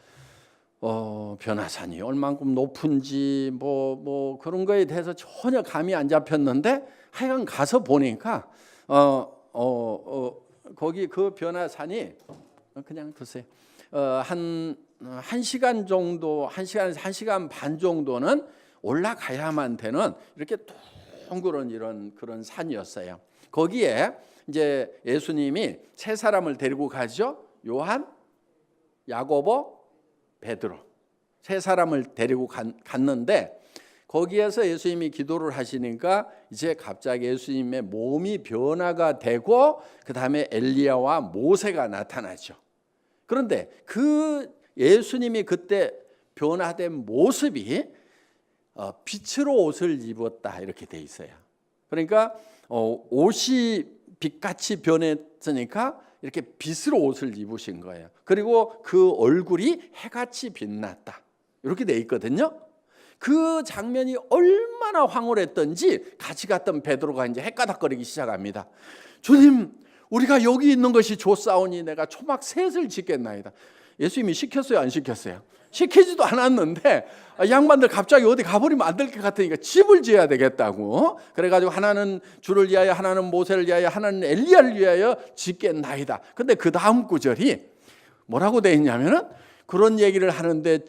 변화산이 얼만큼 높은지 뭐 그런 거에 대해서 전혀 감이 안 잡혔는데 하여간 가서 보니까 거기 그 변화산이 그냥 두세요. 한 시간 정도, 한 시간 반 정도는 올라가야만 되는 이렇게 둥그런 이런 그런 산이었어요. 거기에 이제 예수님이 세 사람을 데리고 가죠. 요한, 야고보, 베드로 세 사람을 데리고 갔는데 거기에서 예수님이 기도를 하시니까 이제 갑자기 예수님의 몸이 변화가 되고 그 다음에 엘리야와 모세가 나타나죠. 그런데 그 예수님이 그때 변화된 모습이 빛으로 옷을 입었다 이렇게 돼 있어요. 그러니까 옷이 빛같이 변했으니까 이렇게 빛으로 옷을 입으신 거예요. 그리고 그 얼굴이 해같이 빛났다 이렇게 돼 있거든요. 그 장면이 얼마나 황홀했던지 같이 갔던 베드로가 이제 헷가닥거리기 시작합니다. 주님, 우리가 여기 있는 것이 좋사오니 내가 초막 셋을 짓겠나이다. 예수님이 시켰어요, 안 시켰어요? 시키지도 않았는데 양반들 갑자기 어디 가버리면 안 될 것 같으니까 집을 지어야 되겠다고. 그래가지고 하나는 주를 위하여, 하나는 모세를 위하여, 하나는 엘리야를 위하여 짓겠나이다. 근데 그 다음 구절이 뭐라고 돼 있냐면은 그런 얘기를 하는데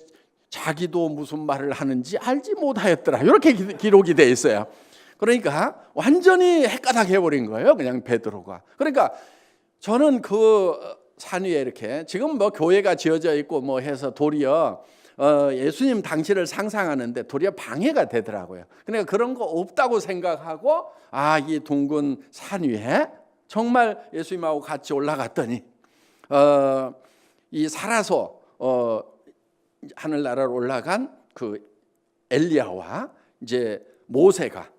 자기도 무슨 말을 하는지 알지 못하였더라 이렇게 기록이 돼 있어요. 그러니까 완전히 헷가닥 해버린 거예요, 그냥 베드로가. 그러니까 저는 그 산 위에 이렇게 지금 뭐 교회가 지어져 있고 뭐 해서 도리어 예수님 당시를 상상하는데 도리어 방해가 되더라고요. 그러니까 그런 거 없다고 생각하고 이 둥근 산 위에 정말 예수님하고 같이 올라갔더니 이 살아서 하늘나라로 올라간 그 엘리야와 이제 모세가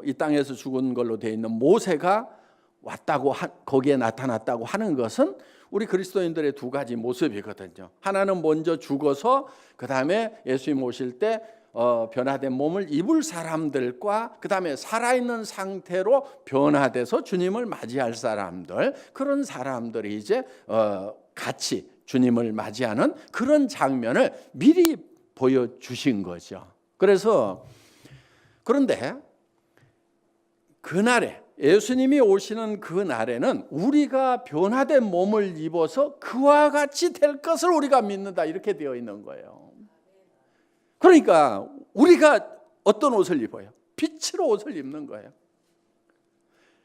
이 땅에서 죽은 걸로 되어 있는 모세가 왔다고 거기에 나타났다고 하는 것은 우리 그리스도인들의 두 가지 모습이거든요. 하나는 먼저 죽어서 그 다음에 예수님 오실 때 변화된 몸을 입을 사람들과 그 다음에 살아있는 상태로 변화돼서 주님을 맞이할 사람들, 그런 사람들이 이제 같이 주님을 맞이하는 그런 장면을 미리 보여주신 거죠. 그런데 그날에 예수님이 오시는 그 날에는 우리가 변화된 몸을 입어서 그와 같이 될 것을 우리가 믿는다 이렇게 되어 있는 거예요. 그러니까 우리가 어떤 옷을 입어요? 빛으로 옷을 입는 거예요.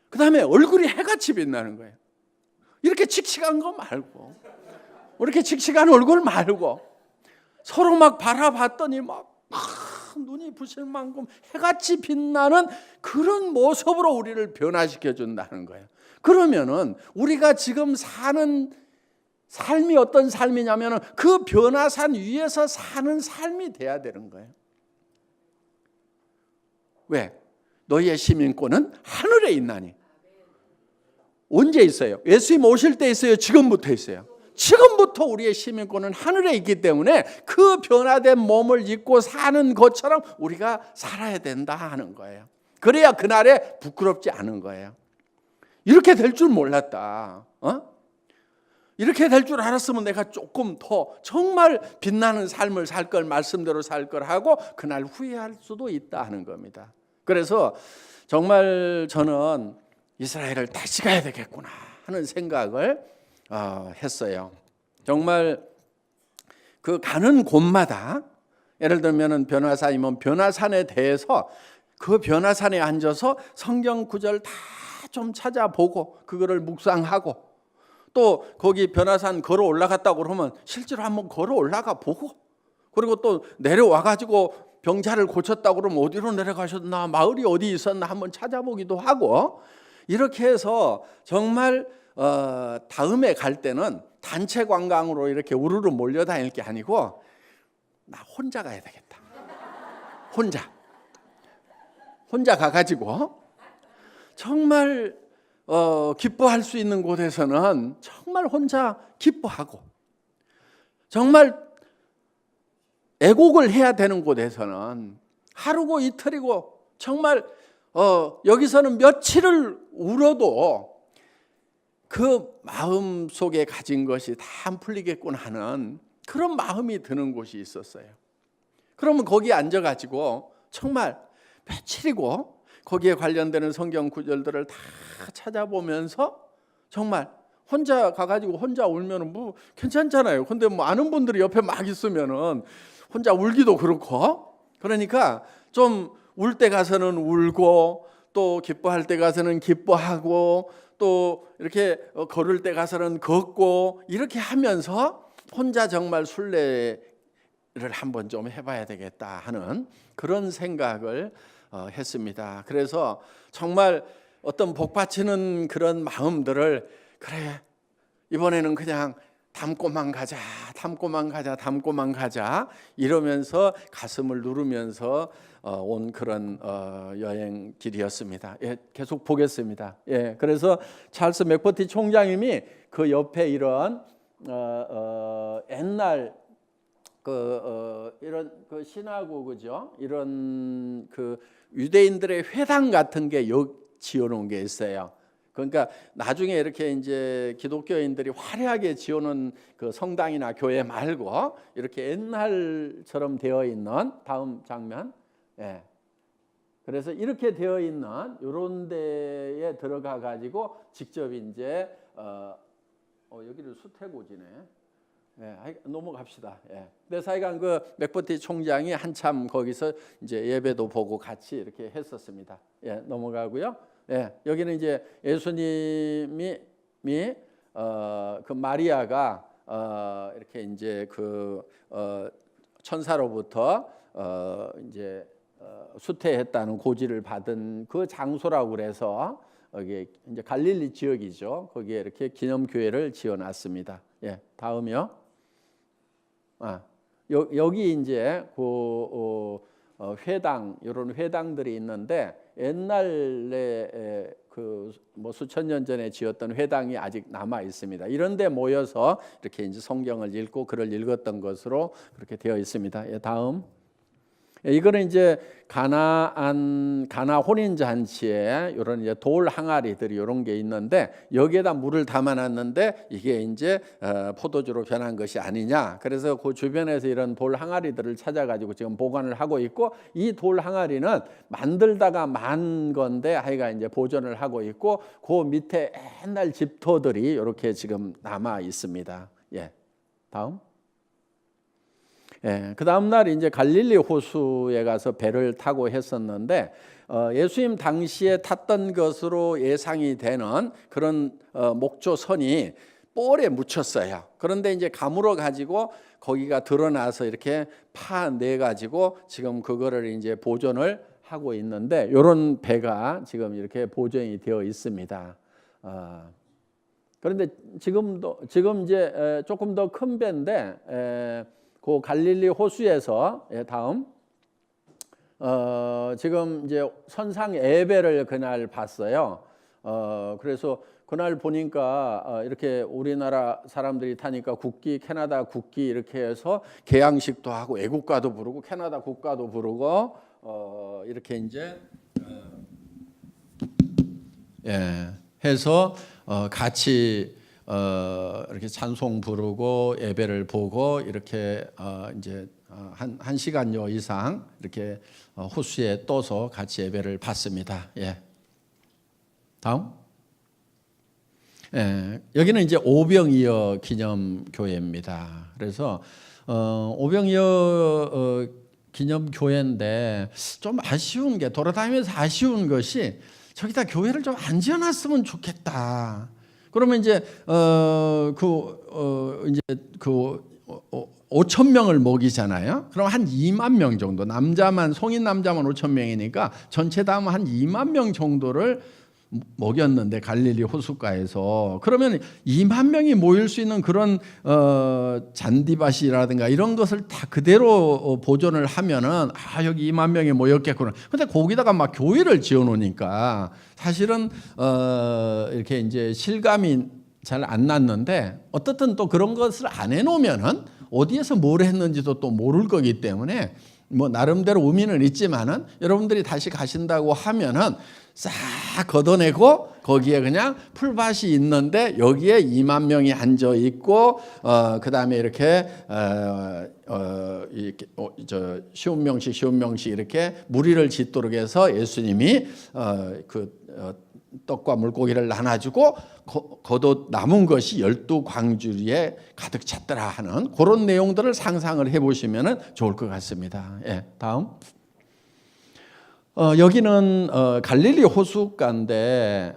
그 다음에 얼굴이 해같이 빛나는 거예요. 이렇게 칙칙한 거 말고, 이렇게 칙칙한 얼굴 말고 서로 막 바라봤더니 막 눈이 부실 만큼 해같이 빛나는 그런 모습으로 우리를 변화시켜 준다는 거예요. 그러면은 우리가 지금 사는 삶이 어떤 삶이냐면은 그 변화산 위에서 사는 삶이 돼야 되는 거예요. 왜? 너희의 시민권은 하늘에 있나니. 언제 있어요? 예수님 오실 때 있어요? 지금부터 있어요? 지금부터 우리의 시민권은 하늘에 있기 때문에 그 변화된 몸을 입고 사는 것처럼 우리가 살아야 된다 하는 거예요. 그래야 그날에 부끄럽지 않은 거예요. 이렇게 될 줄 몰랐다. 이렇게 될 줄 알았으면 내가 조금 더 정말 빛나는 삶을 살 걸, 말씀대로 살 걸 하고 그날 후회할 수도 있다 하는 겁니다. 그래서 정말 저는 이스라엘을 다시 가야 되겠구나 하는 생각을 했어요. 정말 그 가는 곳마다 예를 들면 변화산이면 변화산에 대해서 그 변화산에 앉아서 성경 구절 다 좀 찾아보고 그거를 묵상하고 또 거기 변화산 걸어 올라갔다고 그러면 실제로 한번 걸어 올라가 보고 그리고 또 내려와 가지고 병자를 고쳤다고 그러면 어디로 내려가셨나, 마을이 어디 있었나 한번 찾아보기도 하고 이렇게 해서 정말 다음에 갈 때는 단체 관광으로 이렇게 우르르 몰려다닐 게 아니고 나 혼자 가야 되겠다. 혼자 가가지고 정말 기뻐할 수 있는 곳에서는 정말 혼자 기뻐하고 정말 애곡을 해야 되는 곳에서는 하루고 이틀이고 정말 여기서는 며칠을 울어도 그 마음 속에 가진 것이 다 안 풀리겠구나 하는 그런 마음이 드는 곳이 있었어요. 그러면 거기에 앉아가지고 정말 며칠이고 거기에 관련되는 성경 구절들을 다 찾아보면서 정말 혼자 가가지고 혼자 울면은 뭐 괜찮잖아요. 근데 뭐 아는 분들이 옆에 막 있으면은 혼자 울기도 그렇고, 그러니까 좀 울 때 가서는 울고 또 기뻐할 때 가서는 기뻐하고 또 이렇게 걸을 때 가서는 걷고 이렇게 하면서 혼자 정말 순례를 한번 좀 해봐야 되겠다 하는 그런 생각을 했습니다. 그래서 정말 어떤 복받치는 그런 마음들을 그래 이번에는 그냥 담고만 가자 이러면서 가슴을 누르면서 온 그런 여행길이었습니다. 예, 계속 보겠습니다. 예, 그래서 찰스 맥버티 총장님이 그 옆에 이런 옛날 이런 그 신화고그죠, 이런 그 유대인들의 회당 같은 게 지어놓은 게 있어요. 그러니까 나중에 이렇게 이제 기독교인들이 화려하게 지어놓은 그 성당이나 교회 말고 이렇게 옛날처럼 되어 있는, 다음 장면. 예. 그래서 이렇게 되어 있는 이런 데에 들어가 가지고 직접 이제 여기를 수태고지네. 예, 넘어갑시다. 예. 그래서 하여간 그 맥버티 총장이 한참 거기서 이제 예배도 보고 같이 이렇게 했었습니다. 예, 넘어가고요. 예, 여기는 이제 예수님이 그 마리아가 이렇게 이제 그 천사로부터 이제 수태했다는 고지를 받은 그 장소라고 그래서 여기 이제 갈릴리 지역이죠. 거기에 이렇게 기념교회를 지어놨습니다. 예, 다음이요. 여기 이제 그 회당, 이런 회당들이 있는데 옛날에 그 뭐 수천 년 전에 지었던 회당이 아직 남아 있습니다. 이런데 모여서 이렇게 이제 성경을 읽고 글을 읽었던 것으로 그렇게 되어 있습니다. 예, 다음. 이거는 이제 가나 혼인 잔치에 이런 이제 돌 항아리들이 이런 게 있는데 여기에다 물을 담아놨는데 이게 이제 포도주로 변한 것이 아니냐. 그래서 그 주변에서 이런 돌 항아리들을 찾아가지고 지금 보관을 하고 있고, 이 돌 항아리는 만들다가 만 건데 하여간 이제 보존을 하고 있고, 그 밑에 옛날 집토들이 이렇게 지금 남아 있습니다. 예, 다음. 예, 그 다음 날 이제 갈릴리 호수에 가서 배를 타고 했었는데 예수님 당시에 탔던 것으로 예상이 되는 그런 목조선이 볼에 묻혔어요. 그런데 이제 가물어 가지고 거기가 드러나서 이렇게 파내 가지고 지금 그거를 이제 보존을 하고 있는데, 이런 배가 지금 이렇게 보존이 되어 있습니다. 그런데 지금 이제 조금 더 큰 배인데 그 갈릴리 호수에서, 다음, 지금 이제 선상 예배를 그날 봤어요. 그래서 그날 보니까 이렇게 우리나라 사람들이 타니까 국기, 캐나다 국기 이렇게 해서 개양식도 하고 애국가도 부르고 캐나다 국가도 부르고 이렇게 이제 해서 같이 이렇게 찬송 부르고 예배를 보고 이렇게 이제 한 시간여 이상 이렇게 호수에 떠서 같이 예배를 받습니다. 예. 다음. 예, 여기는 이제 오병이어 기념교회입니다. 그래서 오병이어 기념교회인데 좀 아쉬운 게, 돌아다니면서 아쉬운 것이 저기다 교회를 좀 안 지어놨으면 좋겠다. 그러면 이제 이제 5천 명을 먹이잖아요. 그럼 한 2만 명 정도, 남자만, 성인 남자만 5천 명이니까 전체 다 하면 한 2만 명 정도를 먹였는데, 갈릴리 호숫가에서. 그러면 2만 명이 모일 수 있는 그런 잔디밭이라든가 이런 것을 다 그대로 보존을 하면은 여기 2만 명이 모였겠구나. 근데 거기다가 막 교회를 지어 놓으니까 사실은 이렇게 이제 실감이 잘 안 났는데, 어떻든 또 그런 것을 안 해 놓으면은 어디에서 뭘 했는지도 또 모를 거기 때문에 뭐 나름대로 의미는 있지만은 여러분들이 다시 가신다고 하면은 싹 걷어내고 거기에 그냥 풀밭이 있는데 여기에 2만 명이 앉아 있고 그다음에 이렇게 쉬운 명씩 이렇게 무리를 짓도록 해서 예수님이 떡과 물고기를 나눠주고 겉옷 남은 것이 12광주리에 가득 찼더라 하는 그런 내용들을 상상을 해보시면 좋을 것 같습니다. 예, 다음. 여기는 갈릴리 호숫가인데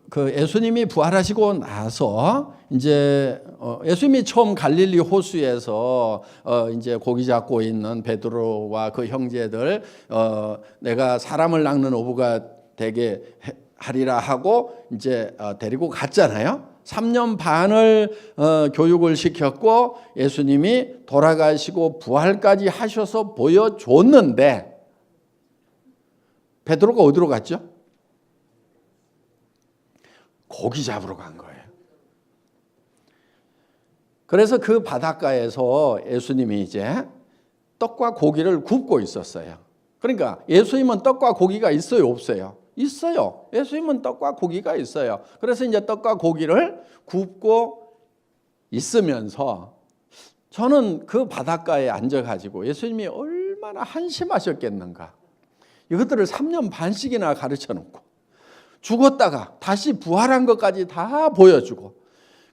그 예수님이 부활하시고 나서 이제 예수님이 처음 갈릴리 호수에서 이제 고기 잡고 있는 베드로와 그 형제들 내가 사람을 낚는 어부가 되게 하리라 하고 이제 데리고 갔잖아요. 3년 반을 교육을 시켰고 예수님이 돌아가시고 부활까지 하셔서 보여줬는데 베드로가 어디로 갔죠? 고기 잡으러 간 거예요. 그래서 그 바닷가에서 예수님이 이제 떡과 고기를 굽고 있었어요. 그러니까 예수님은 떡과 고기가 있어요, 없어요? 있어요. 예수님은 떡과 고기가 있어요. 그래서 이제 떡과 고기를 굽고 있으면서 저는 그 바닷가에 앉아가지고 예수님이 얼마나 한심하셨겠는가. 이것들을 3년 반씩이나 가르쳐 놓고 죽었다가 다시 부활한 것까지 다 보여주고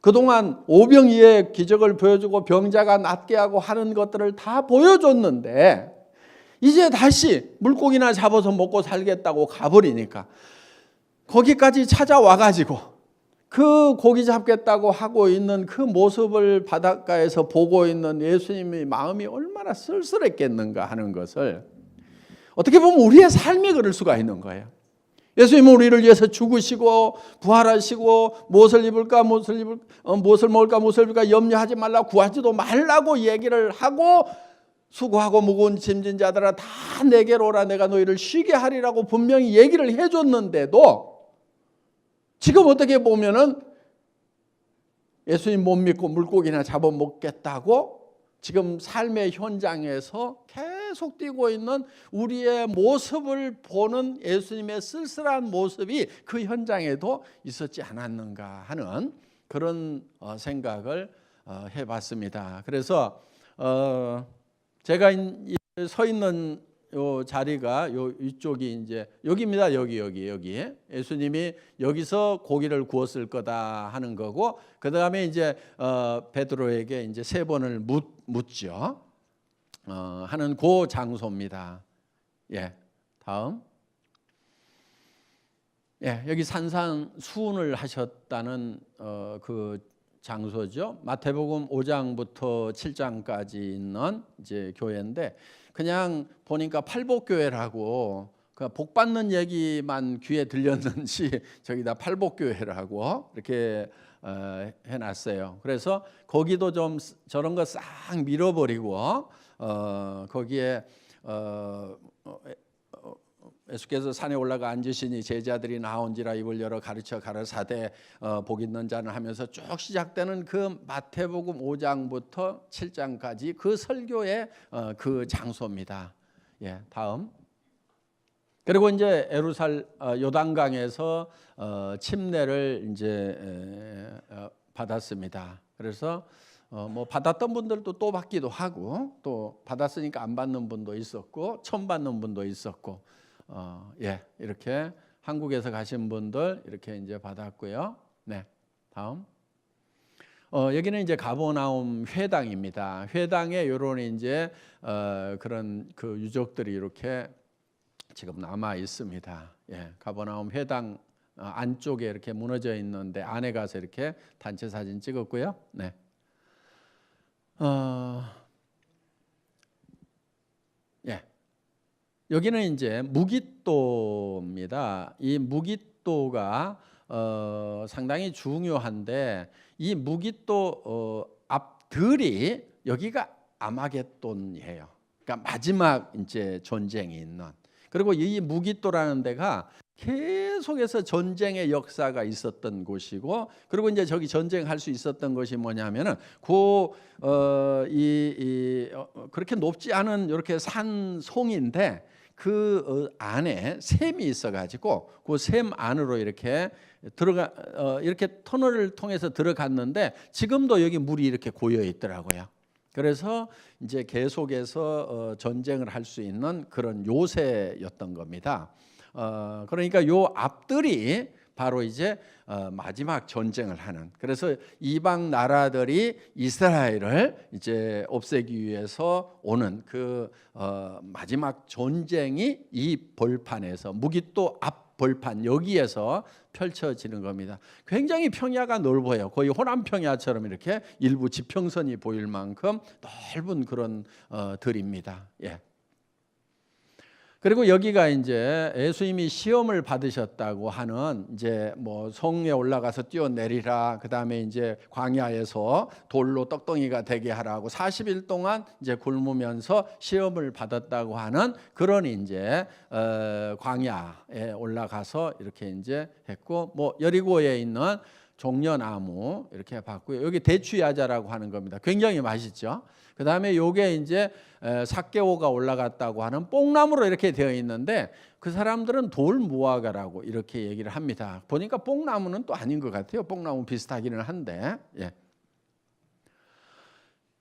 그동안 오병이의 기적을 보여주고 병자가 낫게 하고 하는 것들을 다 보여줬는데 이제 다시 물고기나 잡아서 먹고 살겠다고 가버리니까 거기까지 찾아와가지고 그 고기 잡겠다고 하고 있는 그 모습을 바닷가에서 보고 있는 예수님의 마음이 얼마나 쓸쓸했겠는가 하는 것을 어떻게 보면 우리의 삶이 그럴 수가 있는 거예요. 예수님은 우리를 위해서 죽으시고 부활하시고 무엇을 입을까 무엇을 먹을까 무엇을 입을까 염려하지 말라 구하지도 말라고 얘기를 하고 수고하고 무거운 짐진 자들아 다 내게로 오라 내가 너희를 쉬게 하리라고 분명히 얘기를 해줬는데도 지금 어떻게 보면은 예수님 못 믿고 물고기나 잡아먹겠다고 지금 삶의 현장에서 계속 뛰고 있는 우리의 모습을 보는 예수님의 쓸쓸한 모습이 그 현장에도 있었지 않았는가 하는 그런 생각을 해봤습니다. 그래서 제가 서 있는 요 자리가 요 이쪽이 이제 여기입니다. 여기 예수님이 여기서 고기를 구웠을 거다 하는 거고 그 다음에 이제 베드로에게 이제 3번을 묻죠. 하는 그 장소입니다. 예, 다음. 예, 여기 산상수훈을 하셨다는 그 장소죠. 마태복음 5장부터 7장까지 있는 이제 교회인데 그냥 보니까 팔복교회라고 그 복 받는 얘기만 귀에 들렸는지 저기다 팔복교회라고 이렇게 해놨어요. 그래서 거기도 좀 저런 거 싹 밀어버리고 거기에 예수께서 산에 올라가 앉으시니 제자들이 나온지라 입을 열어 가르쳐 가라사대 복 있는 자는 하면서 쭉 시작되는 그 마태복음 5장부터 7장까지 그 설교의 그 장소입니다. 예, 다음. 그리고 이제 요단강에서 침례를 이제 받았습니다. 그래서 뭐 받았던 분들도 또 받기도 하고 또 받았으니까 안 받는 분도 있었고 처음 받는 분도 있었고 예, 이렇게 한국에서 가신 분들 이렇게 이제 받았고요. 네, 다음. 여기는 이제 가버나움 회당입니다. 회당에 이런 이제 그런 그 유적들이 이렇게 지금 남아 있습니다. 예, 가버나움 회당 안쪽에 이렇게 무너져 있는데 안에 가서 이렇게 단체 사진 찍었고요. 네. 예. 여기는 이제 무깃도입니다. 이 무깃도가 상당히 중요한데 이 무깃도 앞들이 여기가 아마겟돈이에요. 그러니까 마지막 이제 전쟁이 있는. 그리고 이 무깃도라는 데가 계속해서 전쟁의 역사가 있었던 곳이고, 그리고 이제 저기 전쟁할 수 있었던 것이 뭐냐면은 그렇게 높지 않은 이렇게 산송인데 그 안에 샘이 있어가지고 그 샘 안으로 이렇게 이렇게 터널을 통해서 들어갔는데 지금도 여기 물이 이렇게 고여 있더라고요. 그래서 이제 계속해서 전쟁을 할 수 있는 그런 요새였던 겁니다. 그러니까 요 앞들이 바로 이제 마지막 전쟁을 하는, 그래서 이방 나라들이 이스라엘을 이제 없애기 위해서 오는 그 마지막 전쟁이 이 벌판에서, 무기또 앞 벌판 여기에서 펼쳐지는 겁니다. 굉장히 평야가 넓어요. 거의 호남 평야처럼 이렇게 일부 지평선이 보일 만큼 넓은 그런 들입니다. 예. 그리고 여기가 이제 예수님이 시험을 받으셨다고 하는, 이제 뭐 성에 올라가서 뛰어내리라, 그다음에 이제 광야에서 돌로 떡덩이가 되게 하라고 40일 동안 이제 굶으면서 시험을 받았다고 하는 그런 이제 광야에 올라가서 이렇게 이제 했고, 뭐 여리고에 있는 종려나무 이렇게 봤고요. 여기 대추야자라고 하는 겁니다. 굉장히 맛있죠. 그 다음에 요게 이제 삭개오가 올라갔다고 하는 뽕나무로 이렇게 되어 있는데, 그 사람들은 돌무화과라고 이렇게 얘기를 합니다. 보니까 뽕나무는 또 아닌 것 같아요. 뽕나무 비슷하기는 한데. 예.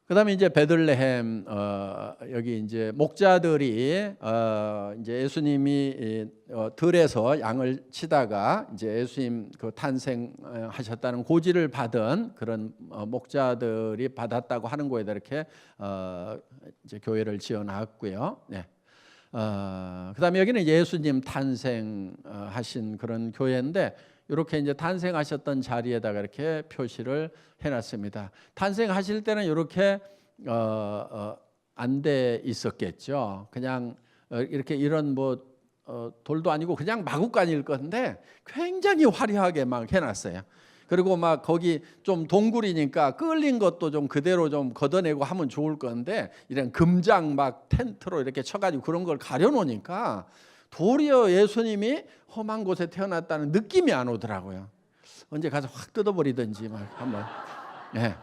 그다음에 이제 베들레헴, 여기 이제 목자들이 이제 예수님이 들에서 양을 치다가 이제 예수님 그 탄생하셨다는 고지를 받은 그런 목자들이 받았다고 하는 거에다 이렇게 이제 교회를 지어놨고요. 네. 그다음에 여기는 예수님 탄생하신 그런 교회인데, 이렇게 이제 탄생하셨던 자리에다가 이렇게 표시를 해놨습니다. 탄생하실 때는 이렇게 안 돼 있었겠죠. 그냥 이렇게 이런 뭐 돌도 아니고 그냥 마구간일 건데 굉장히 화려하게 막 해놨어요. 그리고 막 거기 좀 동굴이니까 끌린 것도 좀 그대로 좀 걷어내고 하면 좋을 건데, 이런 금장 막 텐트로 이렇게 쳐가지고 그런 걸 가려놓으니까 도리어 예수님이 험한 곳에 태어났다는 느낌이 안 오더라고요. 언제 가서 확 뜯어버리든지 막 한번. 예.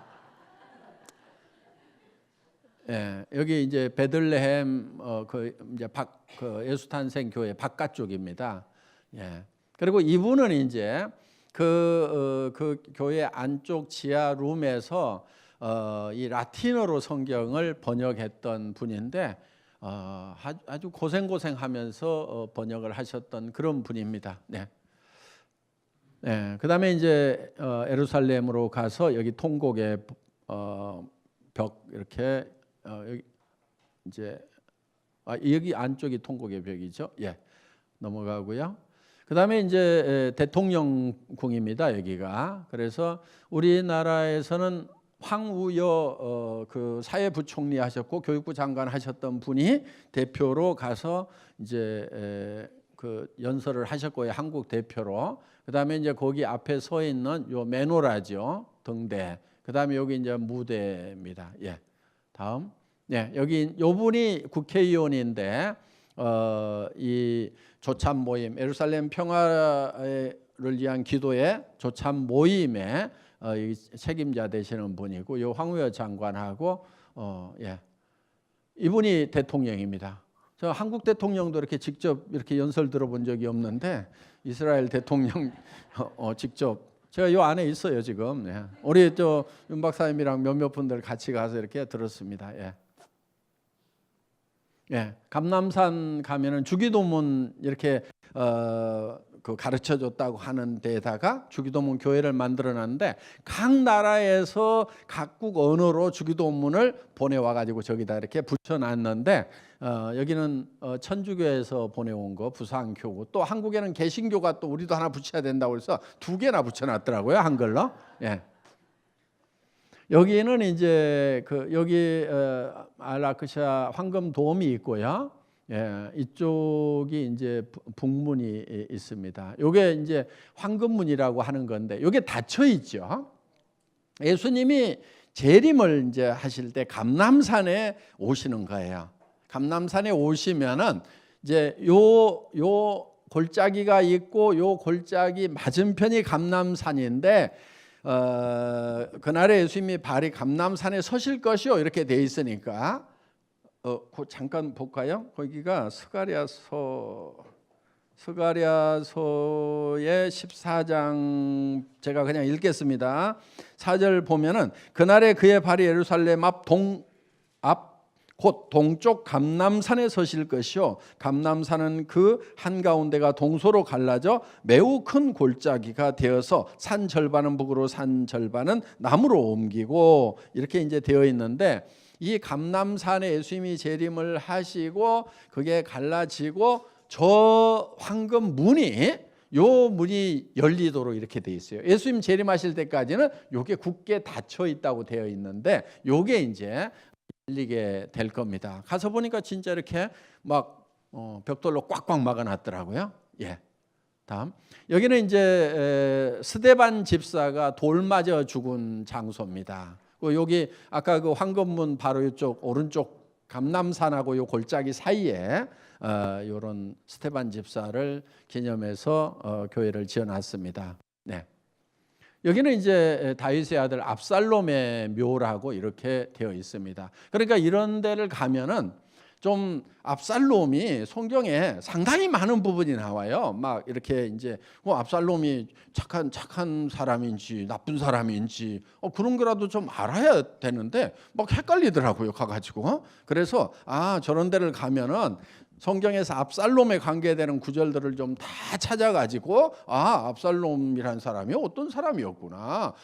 예. 여기 이제 베들레헴 그 이제 그 예수 탄생 교회 바깥쪽입니다. 예. 그리고 이분은 이제 그 교회 안쪽 지하 룸에서 이 라틴어로 성경을 번역했던 분인데, 아주 고생하면서 번역을 하셨던 그런 분입니다. 네. 네. 그다음에 이제 예루살렘으로 가서 여기 통곡의 벽 이렇게 여기 이제 여기 안쪽이 통곡의 벽이죠. 예. 넘어가고요. 그다음에 이제 대통령궁입니다. 여기가. 그래서 우리나라에서는 황우여 그 사회부총리 하셨고 교육부 장관 하셨던 분이 대표로 가서 이제 그 연설을 하셨고요. 한국 대표로. 그다음에 이제 거기 앞에 서 있는 요 메노라죠. 등대. 그다음에 여기 이제 무대입니다. 예. 다음. 네, 여기 요 분이 국회의원인데 이 조참 모임, 예루살렘 평화를 위한 기도의 조참 모임에 책임자 되시는 분이고, 요 황우여 장관하고 예. 이분이 대통령입니다. 저 한국 대통령도 이렇게 직접 이렇게 연설 들어본 적이 없는데, 이스라엘 대통령 직접 제가 요 안에 있어요 지금. 예. 우리 저 윤 박사님이랑 몇몇 분들 같이 가서 이렇게 들었습니다. 예. 예, 감람산 가면은 주기도문 이렇게 그 가르쳐 줬다고 하는 데다가 주기도문 교회를 만들어놨는데, 각 나라에서 각국 언어로 주기도문을 보내와 가지고 저기다 이렇게 붙여놨는데, 여기는 천주교에서 보내온 거 부산교고, 또 한국에는 개신교가 또 우리도 하나 붙여야 된다고 해서 2개나 붙여놨더라고요, 한글로. 예. 여기는 이제 그 여기 알라크샤 황금 돔이 있고요. 예, 이쪽이 이제 북문이 있습니다. 요게 이제 황금문이라고 하는 건데, 요게 닫혀 있죠. 예수님이 재림을 이제 하실 때 감람산에 오시는 거예요. 감람산에 오시면은 이제 요 골짜기가 있고 요 골짜기 맞은편이 감람산인데 그날에 예수님이 발이 감람산에 서실 것이요 이렇게 돼 있으니까 잠깐 볼까요? 거기가 스가랴서의 14장 제가 그냥 읽겠습니다. 4절 보면은 그날에 그의 발이 예루살렘 앞 곧 동쪽 감람산에 서실 것이요 감람산은 그 한가운데가 동서로 갈라져 매우 큰 골짜기가 되어서 산 절반은 북으로 산 절반은 남으로 옮기고 이렇게 이제 되어 있는데 이 감람산에 예수님이 재림을 하시고 그게 갈라지고 저 황금 문이 요 문이 열리도록 이렇게 돼 있어요. 예수님 재림하실 때까지는 요게 굳게 닫혀 있다고 되어 있는데 요게 이제 열리게 될 겁니다. 가서 보니까 진짜 이렇게 막 벽돌로 꽉꽉 막아놨더라고요. 예. 다음 여기는 이제 스데반 집사가 돌 맞아 죽은 장소입니다. 여기 아까 그 황금문 바로 이쪽 오른쪽 감람산하고 요 골짜기 사이에 이런 스데반 집사를 기념해서 교회를 지어놨습니다. 네. 여기는 이제 다윗의 아들 압살롬의 묘라고 이렇게 되어 있습니다. 그러니까 이런 데를 가면은 좀 압살롬이 성경에 상당히 많은 부분이 나와요. 막 이렇게 이제 압살롬이 착한 사람인지 나쁜 사람인지 그런 거라도 좀 알아야 되는데 막 헷갈리더라고요. 가가지고 그래서 저런 데를 가면은 성경에서 압살롬에 관계되는 구절들을 좀 다 찾아가지고 압살롬이란 사람이 어떤 사람이었구나,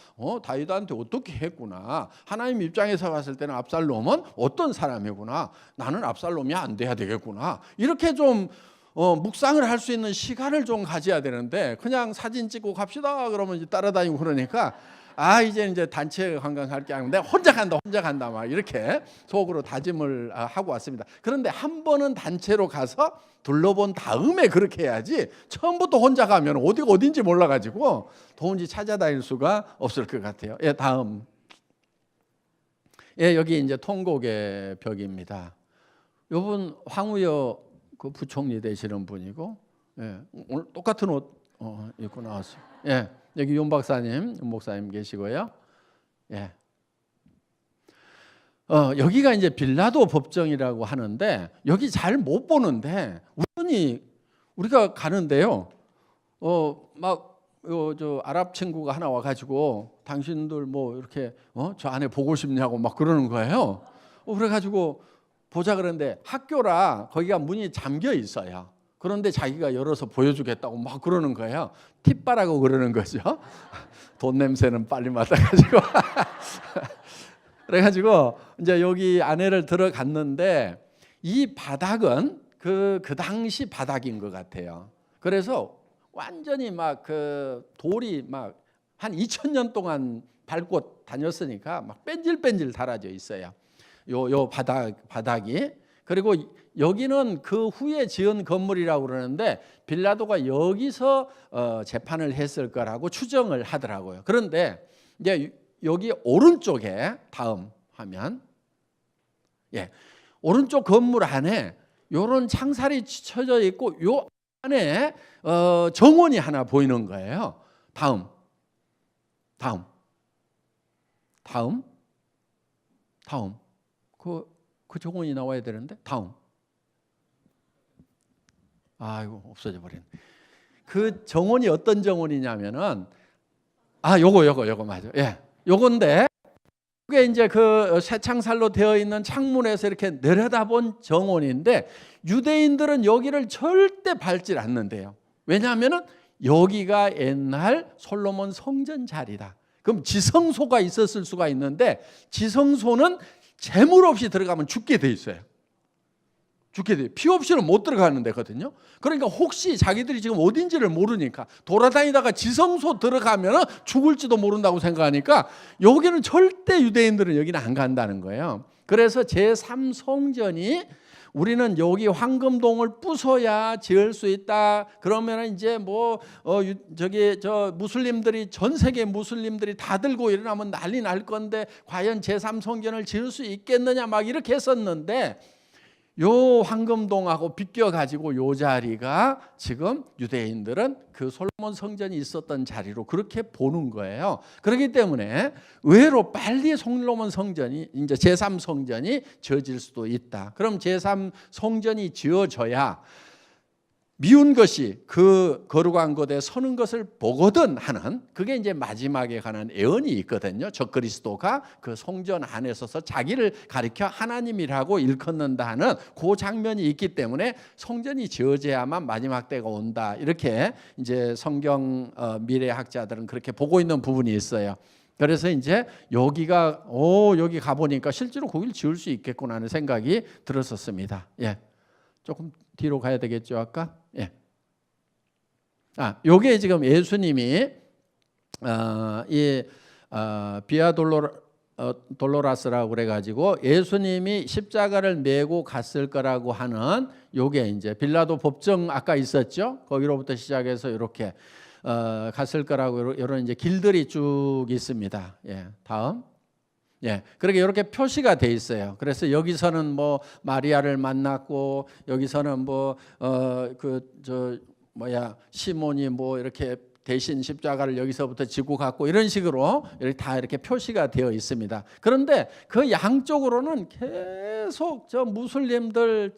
다윗한테 어떻게 했구나, 하나님 입장에서 봤을 때는 압살롬은 어떤 사람이구나, 나는 압살롬이 안 돼야 되겠구나, 이렇게 좀 묵상을 할 수 있는 시간을 좀 가져야 되는데 그냥 사진 찍고 갑시다 그러면 이제 따라다니고 그러니까 이제 단체 관광할 게 아니고 내가 혼자 간다 막 이렇게 속으로 다짐을 하고 왔습니다. 그런데 한 번은 단체로 가서 둘러본 다음에 그렇게 해야지 처음부터 혼자 가면 어디가 어딘지 몰라가지고 도무지 찾아다닐 수가 없을 것 같아요. 예, 다음. 예, 여기 이제 통곡의 벽입니다. 이분 황우여 그 부총리 되시는 분이고, 예, 오늘 똑같은 옷 입고 나왔어요. 예. 여기 윤 박사님, 윤 목사님 계시고요. 예. 여기가 이제 빌라도 법정이라고 하는데 여기 잘 못 보는데 우연히 우리가 가는데요. 저 아랍 친구가 하나 와가지고 당신들 뭐 이렇게 저 안에 보고 싶냐고 막 그러는 거예요. 그래가지고 보자 그러는데 학교라 거기가 문이 잠겨 있어요. 그런데 자기가 열어서 보여주겠다고 막 그러는 거예요. 팁바라고 그러는 거죠. 돈 냄새는 빨리 맡아가지고. 그래가지고 이제 여기 안에를 들어갔는데 이 바닥은 그 당시 바닥인 것 같아요. 그래서 완전히 막 그 돌이 막 한 2000년 동안 밟고 다녔으니까 막 뺀질뺀질 달아져 있어요. 요 바닥이. 그리고 여기는 그 후에 지은 건물이라고 그러는데 빌라도가 여기서 재판을 했을 거라고 추정을 하더라고요. 그런데 이제 여기 오른쪽에 다음 화면, 예, 오른쪽 건물 안에 이런 창살이 쳐져 있고 요 안에 정원이 하나 보이는 거예요. 다음. 그 정원이 나와야 되는데 다음. 이거 없어져 버렸네. 그 정원이 어떤 정원이냐면은 요거 맞아. 예, 요건데 그게 이제 그 쇠창살로 되어 있는 창문에서 이렇게 내려다본 정원인데 유대인들은 여기를 절대 밟질 않는데요. 왜냐하면은 여기가 옛날 솔로몬 성전 자리다. 그럼 지성소가 있었을 수가 있는데 지성소는 재물 없이 들어가면 죽게 돼 있어요. 피 없이는 못 들어가는 데거든요. 그러니까 혹시 자기들이 지금 어딘지를 모르니까 돌아다니다가 지성소 들어가면 죽을지도 모른다고 생각하니까 여기는 절대 유대인들은 여기는 안 간다는 거예요. 그래서 제3성전이 우리는 여기 황금동을 부숴야 지을 수 있다. 그러면 이제 무슬림들이 전 세계 무슬림들이 다 들고 일어나면 난리 날 건데 과연 제3성전을 지을 수 있겠느냐 막 이렇게 했었는데 요 황금동하고 비껴 가지고 요 자리가 지금 유대인들은 그 솔로몬 성전이 있었던 자리로 그렇게 보는 거예요. 그렇기 때문에 의외로 빨리 솔로몬 성전이 이제 제3성전이 지어질 수도 있다. 그럼 제3성전이 지어져야 미운 것이 그 거룩한 곳에 서는 것을 보거든 하는, 그게 이제 마지막에 관한 예언이 있거든요. 적그리스도가 그 성전 안에 서서 자기를 가리켜 하나님이라고 일컫는다 하는 그 장면이 있기 때문에 성전이 지어져야만 마지막 때가 온다. 이렇게 이제 성경 미래학자들은 그렇게 보고 있는 부분이 있어요. 그래서 이제 여기가 여기 가보니까 실제로 거기를 지을 수 있겠구나 하는 생각이 들었었습니다. 예. 조금 뒤로 가야 되겠죠, 아까? 예. 요게 지금 예수님이 비아 돌로라스라고 그래가지고 예수님이 십자가를 메고 갔을 거라고 하는 요게 이제 빌라도 법정 아까 있었죠? 거기로부터 시작해서 이렇게 갔을 거라고 이런 이제 길들이 쭉 있습니다. 예. 다음. 예, 그렇게 이렇게 표시가 돼 있어요. 그래서 여기서는 뭐 마리아를 만났고 여기서는 시몬이 뭐 이렇게 대신 십자가를 여기서부터 지고 갔고 이런 식으로 이렇게 다 이렇게 표시가 되어 있습니다. 그런데 그 양쪽으로는 계속 저 무슬림들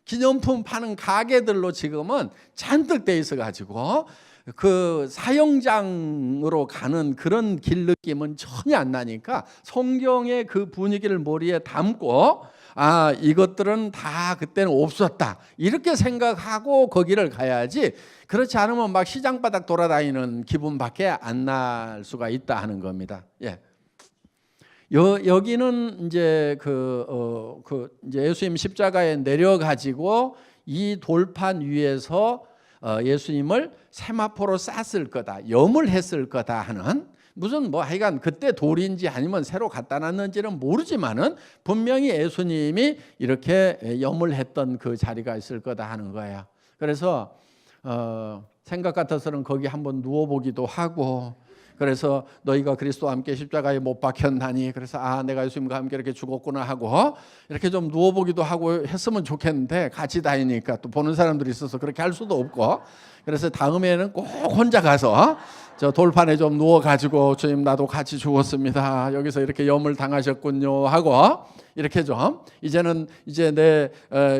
기념품 파는 가게들로 지금은 잔뜩 돼 있어 가지고 그 사형장으로 가는 그런 길 느낌은 전혀 안 나니까 성경의 그 분위기를 머리에 담고 이것들은 다 그때는 없었다 이렇게 생각하고 거기를 가야지, 그렇지 않으면 막 시장바닥 돌아다니는 기분밖에 안 날 수가 있다 하는 겁니다. 예. 여기는 이제 이제 예수님 십자가에 내려 가지고 이 돌판 위에서 예수님을 세마포로 쌌을 거다, 염을 했을 거다 하는, 무슨 하여간 그때 돌인지 아니면 새로 갖다 놨는지는 모르지만은 분명히 예수님이 이렇게 염을 했던 그 자리가 있을 거다 하는 거예요. 그래서 생각 같아서는 거기 한번 누워보기도 하고, 그래서 너희가 그리스도와 함께 십자가에 못 박혔나니, 그래서 내가 예수님과 함께 이렇게 죽었구나 하고 이렇게 좀 누워보기도 하고 했으면 좋겠는데 같이 다니니까 또 보는 사람들이 있어서 그렇게 할 수도 없고, 그래서 다음에는 꼭 혼자 가서 저 돌판에 좀 누워가지고 주님 나도 같이 죽었습니다, 여기서 이렇게 염을 당하셨군요 하고 이렇게 좀 이제 내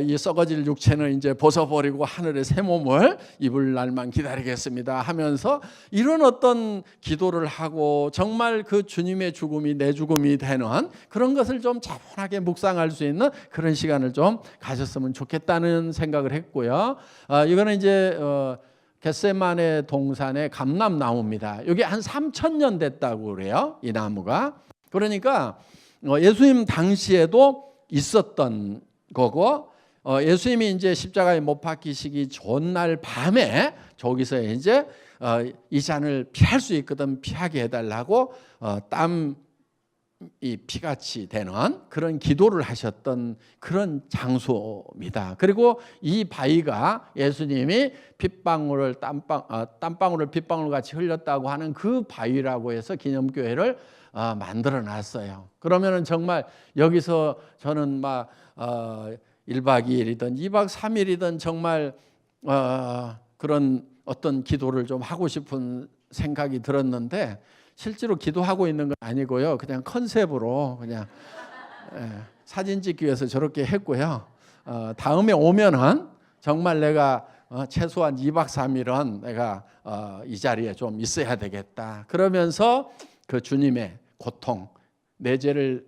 이 썩어질 육체는 이제 벗어버리고 하늘의 새 몸을 입을 날만 기다리겠습니다 하면서 이런 어떤 기도를 하고 정말 그 주님의 죽음이 내 죽음이 되는 그런 것을 좀 차분하게 묵상할 수 있는 그런 시간을 좀 가졌으면 좋겠다는 생각을 했고요. 이거는 이제 겟세마네 동산의 감람나무입니다. 여기 한 3,000년 됐다고 그래요, 이 나무가. 그러니까 예수님 당시에도 있었던 거고, 예수님이 이제 십자가에 못 박히시기 전날 밤에 저기서 이제 이 잔을 피할 수 있거든 피하게 해달라고 땀이 피같이 되는 그런 기도를 하셨던 그런 장소입니다. 그리고 이 바위가 예수님이 땀방울을 빗방울 같이 흘렸다고 하는 그 바위라고 해서 기념교회를 만들어 놨어요. 그러면은 정말 여기서 저는 1박 2일이든 2박 3일이든 정말 그런 어떤 기도를 좀 하고 싶은 생각이 들었는데, 실제로 기도하고 있는 건 아니고요, 그냥 컨셉으로 그냥 사진 찍기 위해서 저렇게 했고요. 다음에 오면은 정말 내가 최소한 2박 3일은 내가 이 자리에 좀 있어야 되겠다, 그러면서 그 주님의 고통, 내 죄를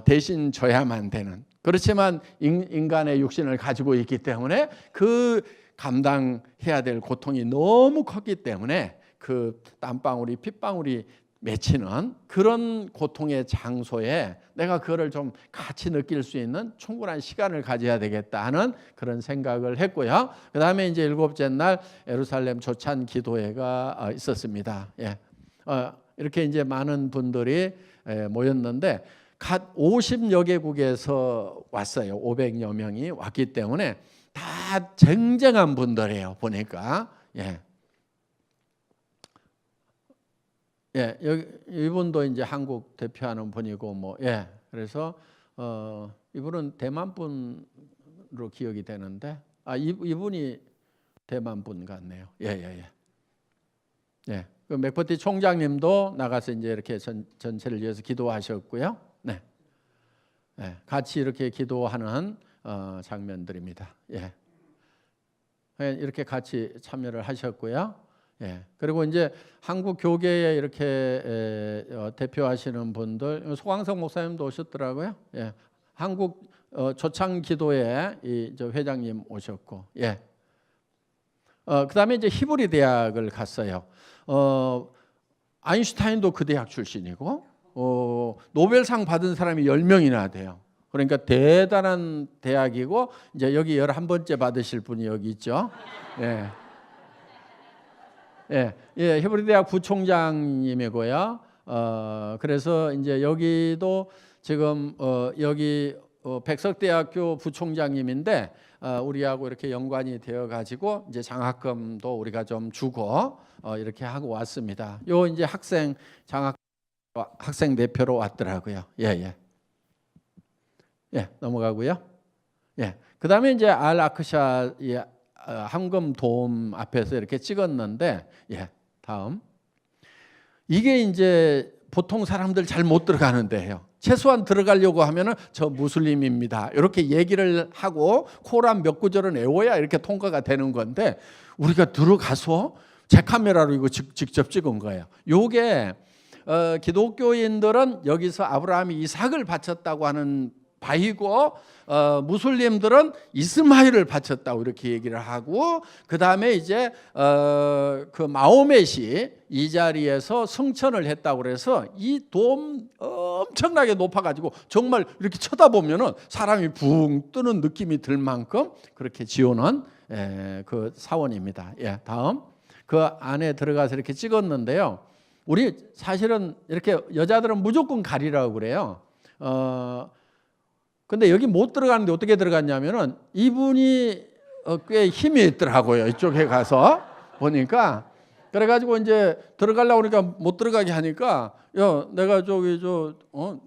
대신 져야만 되는, 그렇지만 인간의 육신을 가지고 있기 때문에 그 감당해야 될 고통이 너무 컸기 때문에 그 땀방울이 핏방울이 맺히는 그런 고통의 장소에 내가 그거를 좀 같이 느낄 수 있는 충분한 시간을 가져야 되겠다 하는 그런 생각을 했고요. 그 다음에 이제 7째 날 예루살렘 조찬 기도회가 있었습니다. 예. 이렇게 이제 많은 분들이 모였는데 각 50여 개국에서 왔어요. 500여 명이 왔기 때문에 다 쟁쟁한 분들이에요, 보니까. 예. 예, 여기 이분도 이제 한국 대표하는 분이고 그래서 이분은 대만 분 분으로 기억이 되는데 이분이 대만 분 같네요. 예. 그 맥버티 총장님도 나가서 이제 이렇게 전체를 위해서 기도하셨고요. 네. 같이 이렇게 기도하는 장면들입니다. 이렇게 같이 참여를 하셨고요. 그리고 이제 한국 교계에 이렇게 대표하시는 분들, 소광석 목사님도 오셨더라고요. 한국 조창 기도회 저 회장님 오셨고, 그다음에 이제 히브리 대학을 갔어요. 아인슈타인도 그 대학 출신이고, 노벨상 받은 사람이 10명이나 돼요. 그러니까 대단한 대학이고, 이제 여기 11번째 받으실 분이 여기 있죠. 히브리 대학 부총장님이고요. 그래서 이제 여기도 지금 여기 백석대학교 부총장님인데 우리하고 이렇게 연관이 되어 가지고 이제 장학금도 우리가 좀 주고 이렇게 하고 왔습니다. 요 이제 학생 대표로 왔더라고요. 넘어가고요. 그다음에 이제 알 아크샤 황금 돔 앞에서 이렇게 찍었는데, 다음. 이게 이제 보통 사람들 잘 못 들어가는데요. 최소한 들어가려고 하면은 저 무슬림입니다, 이렇게 얘기를 하고 코란 몇 구절은 외워야 이렇게 통과가 되는 건데, 우리가 들어가서 제 카메라로 이거 직접 찍은 거예요. 요게 기독교인들은 여기서 아브라함이 이삭을 바쳤다고 하는 바이고, 무슬림들은 이스마엘을 바쳤다고 이렇게 얘기를 하고, 그 다음에 이제 그 마호멧이 이 자리에서 승천을 했다고 그래서 이 돔 엄청나게 높아가지고 정말 이렇게 쳐다보면은 사람이 붕 뜨는 느낌이 들 만큼 그렇게 지어놓은 그 사원입니다. 다음. 그 안에 들어가서 이렇게 찍었는데요. 우리 사실은 이렇게 여자들은 무조건 가리라고 그래요. 근데 여기 못 들어가는데 어떻게 들어갔냐면은 이분이 꽤 힘이 있더라고요. 이쪽에 가서 보니까. 그래가지고 이제 들어가려고 그러니까 못 들어가게 하니까, 야, 내가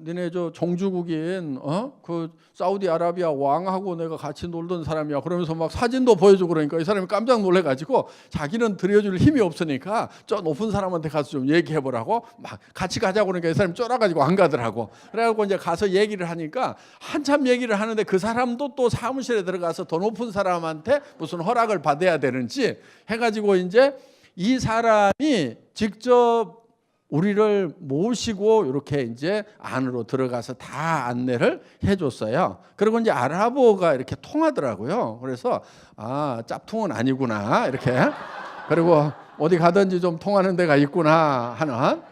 니네 종주국인 그 사우디아라비아 왕하고 내가 같이 놀던 사람이야. 그러면서 막 사진도 보여주고 그러니까 이 사람이 깜짝 놀래가지고 자기는 들여줄 힘이 없으니까 저 높은 사람한테 가서 좀 얘기해보라고 막 같이 가자고 그러니까 이 사람이 쫄아가지고 안 가더라고. 그래가지고 이제 가서 얘기를 하니까 한참 얘기를 하는데 그 사람도 또 사무실에 들어가서 더 높은 사람한테 무슨 허락을 받아야 되는지 해가지고 이제 이 사람이 직접 우리를 모시고 이렇게 이제 안으로 들어가서 다 안내를 해줬어요. 그리고 이제 아랍어가 이렇게 통하더라고요. 그래서 짭퉁은 아니구나 이렇게. 그리고 어디 가든지 좀 통하는 데가 있구나 하는.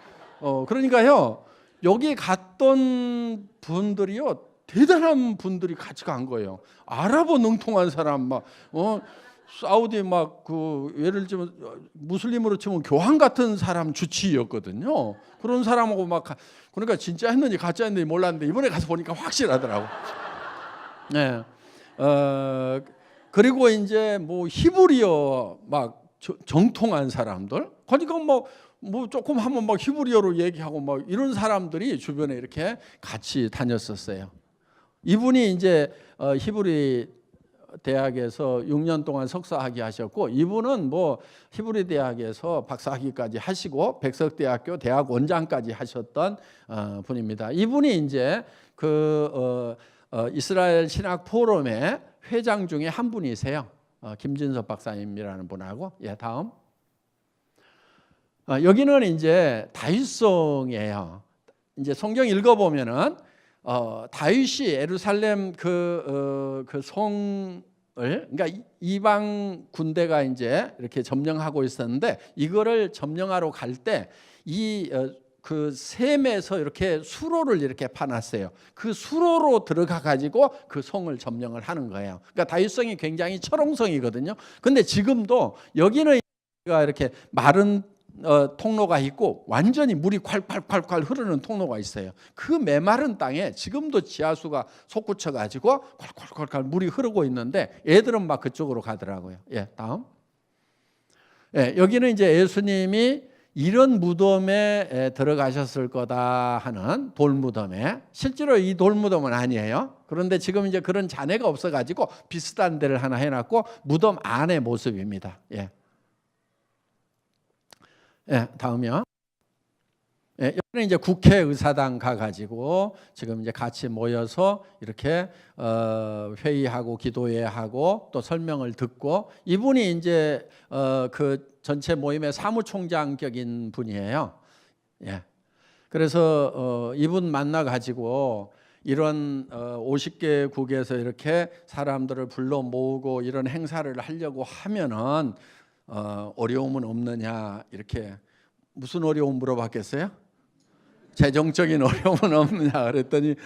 그러니까요, 여기 갔던 분들이요, 대단한 분들이 같이 간 거예요. 아랍어 능통한 사람 사우디 예를 들면 무슬림으로 치면 교황 같은 사람 주치의였거든요. 그런 사람하고 그러니까 진짜 했는지 가짜 했는지 몰랐는데 이번에 가서 보니까 확실하더라고. 그리고 이제 히브리어 정통한 사람들, 그러니까 조금 하면 히브리어로 얘기하고 이런 사람들이 주변에 이렇게 같이 다녔었어요. 이분이 이제 히브리 대학에서 6년 동안 석사학위 하셨고, 이분은 히브리 대학에서 박사학위까지 하시고 백석대학교 대학 원장까지 하셨던 분입니다. 이분이 이제 이스라엘 신학 포럼의 회장 중에 한 분이세요. 김진섭 박사님이라는 분하고. 다음. 여기는 이제 다윗성이에요. 이제 성경 읽어보면은 다윗이 예루살렘 그 성을, 그러니까 이방 군대가 이제 이렇게 점령하고 있었는데, 이거를 점령하러 갈 때 그 셈에서 이렇게 수로를 이렇게 파놨어요. 그 수로로 들어가 가지고 그 성을 점령을 하는 거예요. 그러니까 다윗성이 굉장히 철옹성이거든요. 근데 지금도 여기는 이렇게 마른 통로가 있고 완전히 물이 콸콸콸콸 흐르는 통로가 있어요. 그 메마른 땅에 지금도 지하수가 솟구쳐 가지고 콸콸콸콸 물이 흐르고 있는데 애들은 그쪽으로 가더라고요. 다음. 여기는 이제 예수님이 이런 무덤에 들어가셨을 거다 하는 돌무덤에, 실제로 이 돌무덤은 아니에요. 그런데 지금 이제 그런 잔해가 없어가지고 비슷한 데를 하나 해놨고 무덤 안의 모습입니다. 예. 예, 다음이요. 예, 여기는 이제 국회의사당 가가지고 지금 이제 같이 모여서 이렇게 회의하고 기도회하고 또 설명을 듣고, 이분이 이제 그 전체 모임의 사무총장격인 분이에요. 예. 그래서 이분 만나 가지고 이런 50개국에서 이렇게 사람들을 불러 모으고 이런 행사를 하려고 하면은 어려움은 없느냐, 이렇게. 무슨 어려움 물어봤겠어요? 재정적인 어려움은 없느냐 그랬더니,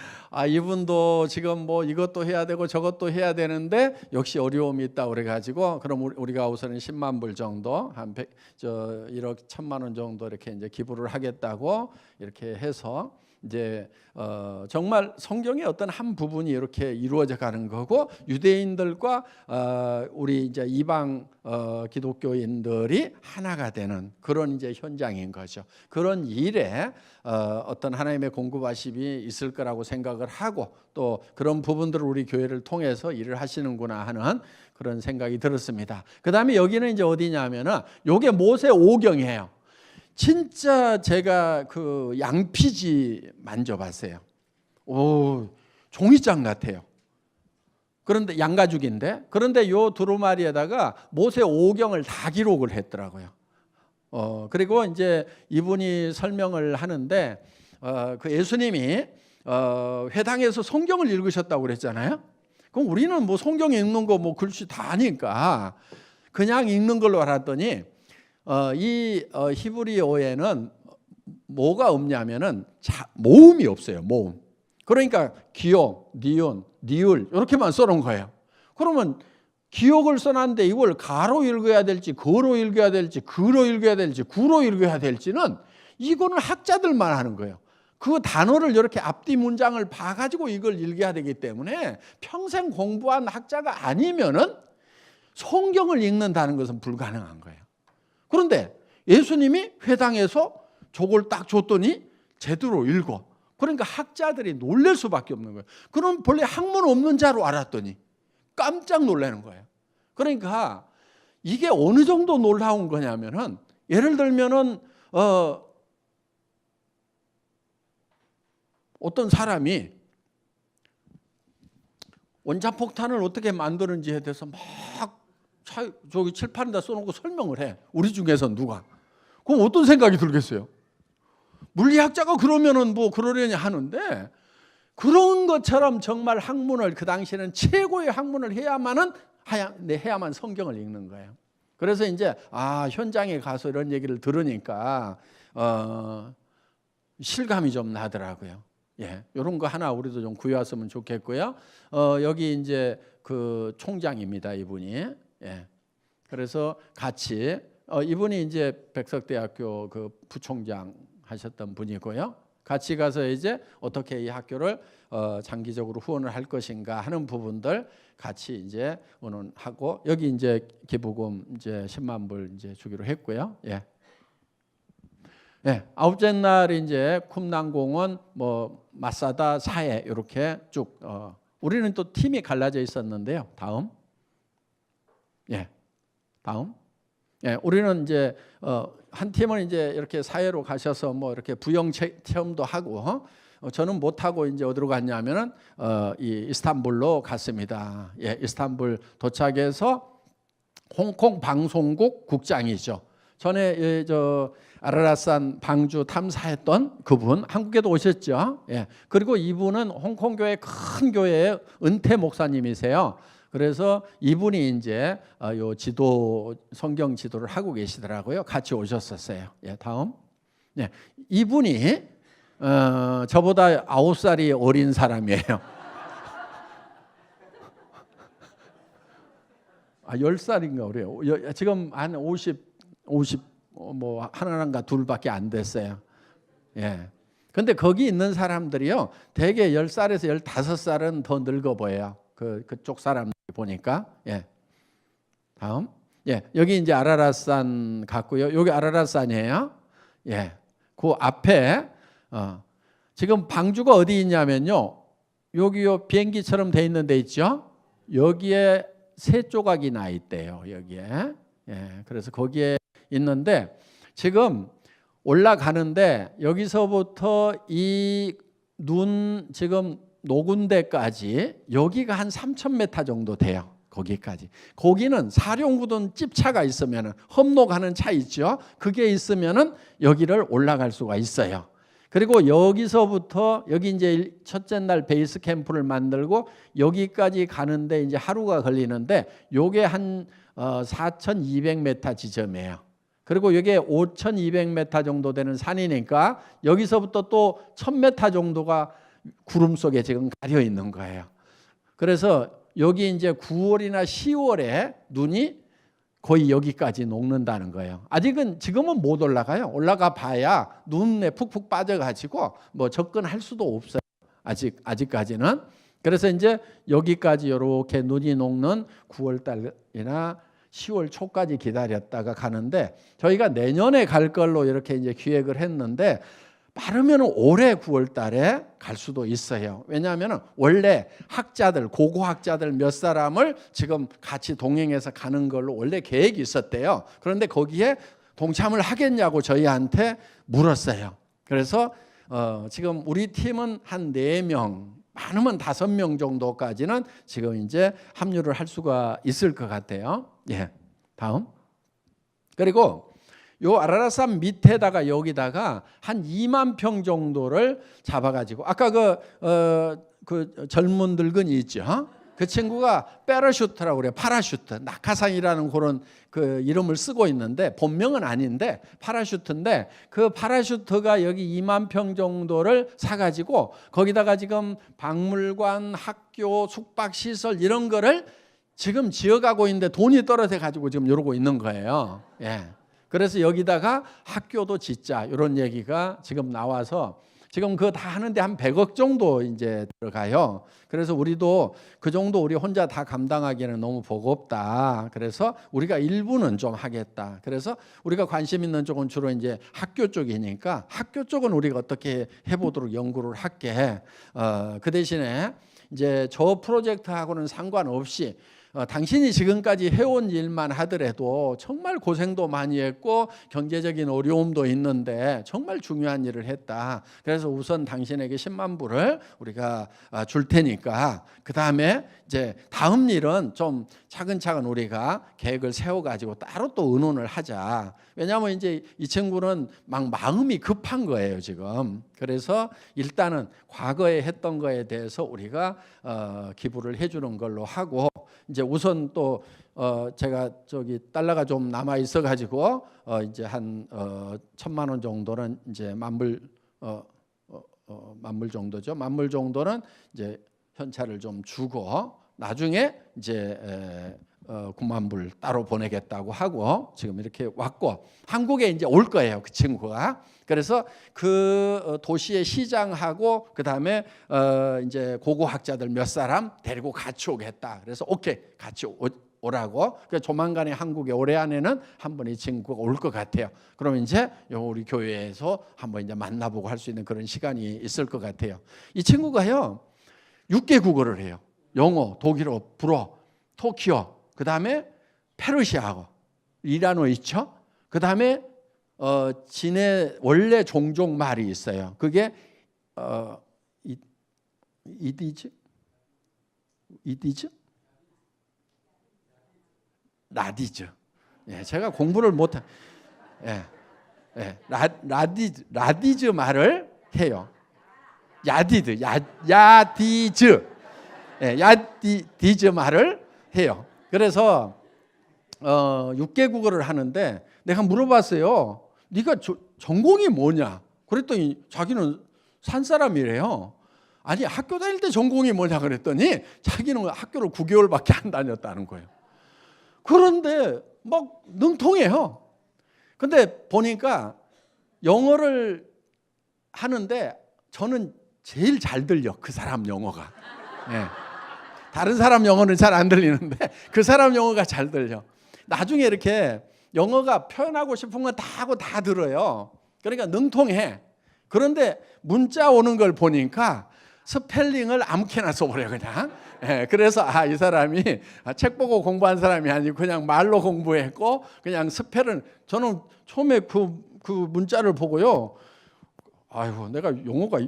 이분도 지금 뭐 이것도 해야 되고 저것도 해야 되는데 역시 어려움이 있다 그래가지고, 그럼 우리가 우선은 10만 불 정도, 한 1억 1천만 원 정도 이렇게 이제 기부를 하겠다고 이렇게 해서 이제 정말 성경의 어떤 한 부분이 이렇게 이루어져 가는 거고, 유대인들과 우리 이제 이방 기독교인들이 하나가 되는 그런 이제 현장인 거죠. 그런 일에 어떤 하나님의 공급하심이 있을 거라고 생각을 하고, 또 그런 부분들을 우리 교회를 통해서 일을 하시는구나 하는 그런 생각이 들었습니다. 그다음에 여기는 이제 어디냐면은 요게 모세 오경이에요. 진짜 제가 그 양피지 만져봤어요. 오, 종이장 같아요. 그런데 양가죽인데, 그런데 요 두루마리에다가 모세 오경을 다 기록을 했더라고요. 그리고 이제 이분이 설명을 하는데 그 예수님이 회당에서 성경을 읽으셨다고 그랬잖아요. 그럼 우리는 뭐 성경 읽는 거 뭐 글씨 다 아니까 그냥 읽는 걸로 알았더니 이 히브리어에는 뭐가 없냐면은 모음이 없어요. 모음. 그러니까 기역, 니은, 니을 이렇게만 써놓은 거예요. 그러면 기역을 써놨는데 이걸 가로 읽어야 될지 거로 읽어야 될지 그로 읽어야 될지 구로 읽어야 될지는 이거는 학자들만 하는 거예요. 그 단어를 이렇게 앞뒤 문장을 봐가지고 이걸 읽어야 되기 때문에 평생 공부한 학자가 아니면은 성경을 읽는다는 것은 불가능한 거예요. 그런데 예수님이 회당에서 저걸 딱 줬더니 제대로 읽어. 그러니까 학자들이 놀랄 수밖에 없는 거예요. 그럼 본래 학문 없는 자로 알았더니 깜짝 놀라는 거예요. 그러니까 이게 어느 정도 놀라운 거냐면은, 예를 들면은 어떤 사람이 원자폭탄을 어떻게 만드는지에 대해서 막 저기 칠판에다 써놓고 설명을 해. 우리 중에서 누가. 그럼 어떤 생각이 들겠어요? 물리학자가 그러면은 뭐 그러려니 하는데, 그런 것처럼 정말 학문을, 그 당시에는 최고의 학문을 해야만 성경을 읽는 거예요. 그래서 이제 현장에 가서 이런 얘기를 들으니까 실감이 좀 나더라고요. 예, 이런 거 하나 우리도 좀 구해왔으면 좋겠고요. 여기 이제 그 총장입니다, 이분이. 예, 그래서 같이 이분이 이제 백석대학교 그 부총장 하셨던 분이고요. 같이 가서 이제 어떻게 이 학교를 장기적으로 후원을 할 것인가 하는 부분들 같이 이제 의논하고, 여기 이제 기부금 이제 10만 불 이제 주기로 했고요. 예. 예, 아홉째 날 이제 쿰난공원 뭐 마사다 사해 이렇게 쭉 우리는 또 팀이 갈라져 있었는데요. 다음. 예. 다음. 예, 우리는 이제 한 팀은 이제 이렇게 사회로 가셔서 뭐 이렇게 부영 체험도 하고, 저는 못 하고 이제 어디로 갔냐면은 이 이스탄불로 갔습니다. 예, 이스탄불 도착해서 홍콩 방송국 국장이죠. 전에 저 아라라산 방주 탐사했던 그분, 한국에도 오셨죠. 예, 그리고 이분은 홍콩 교회 큰 교회의 은퇴 목사님이세요. 그래서 이분이 이제 요 지도, 성경 지도를 하고 계시더라고요. 같이 오셨었어요. 예, 다음. 예, 이분이 저보다 9살이 어린 사람이에요. 10살인가 그래요. 지금 한 50 뭐 하나인가 둘밖에 안 됐어요. 예. 근데 거기 있는 사람들이요, 대개 10살에서 15살은 더 늙어 보여요. 그쪽 사람들 보니까. 예. 다음. 예. 여기 이제 아라라산 갔고요. 여기 아라라산이에요. 예, 그 앞에 지금 방주가 어디 있냐면요. 여기요 비행기처럼 돼 있는 데 있죠. 여기에 세 조각이 나 있대요. 여기에. 예, 그래서 거기에 있는데 지금 올라가는데 여기서부터 이 눈 지금 녹은 데까지 여기가 한 3,000m 정도 돼요. 거기까지. 거기는 사령부든 찝차가 있으면 험로가는 차 있죠. 그게 있으면은 여기를 올라갈 수가 있어요. 그리고 여기서부터 여기 이제 첫째 날 베이스 캠프를 만들고 여기까지 가는데 이제 하루가 걸리는데 요게 한 4,200m 지점이에요. 그리고 이게 5,200m 정도 되는 산이니까 여기서부터 또 1,000m 정도가 구름 속에 지금 가려 있는 거예요. 그래서 여기 이제 9월이나 10월에 눈이 거의 여기까지 녹는다는 거예요. 아직은 지금은 못 올라가요. 올라가 봐야 눈에 푹푹 빠져가지고 뭐 접근할 수도 없어요. 아직까지는. 그래서 이제 여기까지 이렇게 눈이 녹는 9월 달이나 10월 초까지 기다렸다가 가는데 저희가 내년에 갈 걸로 이렇게 이제 기획을 했는데 빠르면 올해 9월 달에 갈 수도 있어요. 왜냐하면 원래 학자들, 고고학자들 몇 사람을 지금 같이 동행해서 가는 걸로 원래 계획이 있었대요. 그런데 거기에 동참을 하겠냐고 저희한테 물었어요. 그래서 지금 우리 팀은 한 4명, 많으면 5명 정도까지는 지금 이제 합류를 할 수가 있을 것 같아요. 예, 다음. 그리고 요 아라라산 밑에다가 여기다가 한 2만 평 정도를 잡아가지고 아까 그 젊은 늙은이 있죠. 그 친구가 패러슈트라고 그래요. 파라슈트, 낙하산이라는 그런 그 이름을 쓰고 있는데 본명은 아닌데 파라슈트인데 그 파라슈트가 여기 2만 평 정도를 사가지고 거기다가 지금 박물관, 학교, 숙박시설 이런 거를 지금 지어가고 있는데 돈이 떨어져 가지고 지금 이러고 있는 거예요. 예. 그래서 여기다가 학교도 짓자 이런 얘기가 지금 나와서 지금 그거 다 하는데 한 100억 정도 이제 들어가요. 그래서 우리도 그 정도 우리 혼자 다 감당하기에는 너무 버겁다. 그래서 우리가 일부는 좀 하겠다. 그래서 우리가 관심 있는 쪽은 주로 이제 학교 쪽이니까 학교 쪽은 우리가 어떻게 해보도록 연구를 할게. 그 대신에 이제 저 프로젝트하고는 상관없이 당신이 지금까지 해온 일만 하더라도 정말 고생도 많이 했고 경제적인 어려움도 있는데 정말 중요한 일을 했다. 그래서 우선 당신에게 10만 불을 우리가 줄 테니까 그 다음에 이제 다음 일은 좀 차근차근 우리가 계획을 세워가지고 따로 또 의논을 하자. 왜냐하면 이제 이 친구는 막 마음이 급한 거예요 지금. 그래서 일단은 과거에 했던 거에 대해서 우리가 기부를 해주는 걸로 하고 이제 우선 또 제가 저기 달러가 좀 남아 있어 가지고 이제 한 1,000만 원 정도는 이제 만불 정도죠. 만불 정도는 이제 현찰을 좀 주고 나중에 이제 9만 불 따로 보내겠다고 하고 지금 이렇게 왔고 한국에 이제 올 거예요 그 친구가. 그래서 그 도시의 시장하고 그 다음에 이제 고고학자들 몇 사람 데리고 같이 오겠다. 그래서 오케이 같이 오라고. 그래서 조만간에 한국에 올해 안에는 한번 이 친구가 올 것 같아요. 그러면 이제 우리 교회에서 한번 이제 만나보고 할 수 있는 그런 시간이 있을 것 같아요. 이 친구가요 6개 국어를 해요. 영어, 독일어, 불어, 토키오, 그 다음에 페르시아어, 이란어 있죠. 그 다음에 진해 원래 종족 말이 있어요. 그게 이디즈, 라디즈. 예, 제가 공부를 못한. 라디즈 말을 해요. 야디즈. 야디즈 말을 해요. 그래서 6개 국어를 하는데 내가 물어봤어요. 네가 전공이 뭐냐? 그랬더니 자기는 산 사람이래요. 아니 학교 다닐 때 전공이 뭐냐 그랬더니 자기는 학교를 9개월밖에 안 다녔다는 거예요. 그런데 막 능통해요. 근데 보니까 영어를 하는데 저는 제일 잘 들려 그 사람 영어가. 네. 다른 사람 영어는 잘 안 들리는데 그 사람 영어가 잘 들려. 나중에 이렇게 영어가 표현하고 싶은 건 다 하고 다 들어요. 그러니까 능통해. 그런데 문자 오는 걸 보니까 스펠링을 아무렇게나 써버려 그냥. 예, 그래서 이 사람이 책 보고 공부한 사람이 아니고 그냥 말로 공부했고 그냥 스펠은 저는 처음에 그 문자를 보고요. 아이고 내가 용어가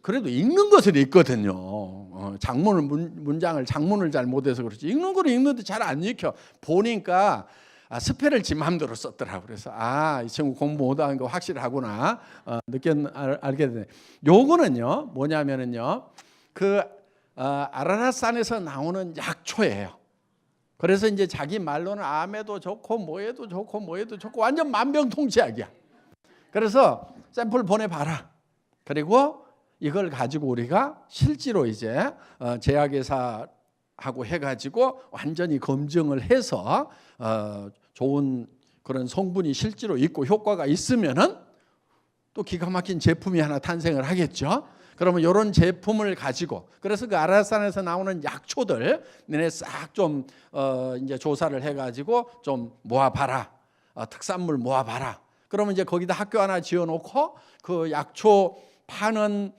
그래도 읽는 것은 읽거든요. 장문을 잘 못해서 그렇지 읽는 걸 읽는데 잘 안 읽혀. 보니까 스펠을 지 마음대로 썼더라고. 그래서 이 친구 공부 못하는 거 확실하구나 알게 되네. 요거는요 뭐냐면은요 아라랏산에서 나오는 약초예요. 그래서 이제 자기 말로는 암에도 좋고 뭐에도 좋고 완전 만병통치약이야. 그래서 샘플 보내봐라. 그리고 이걸 가지고 우리가 실제로 이제 제약회사하고 해가지고 완전히 검증을 해서 좋은 그런 성분이 실제로 있고 효과가 있으면은 또 기가 막힌 제품이 하나 탄생을 하겠죠. 그러면 이런 제품을 가지고 그래서 그 아라산에서 나오는 약초들 너네 싹 좀 이제 조사를 해가지고 좀 모아봐라. 특산물 모아봐라. 그러면 이제 거기다 학교 하나 지어놓고 그 약초 파는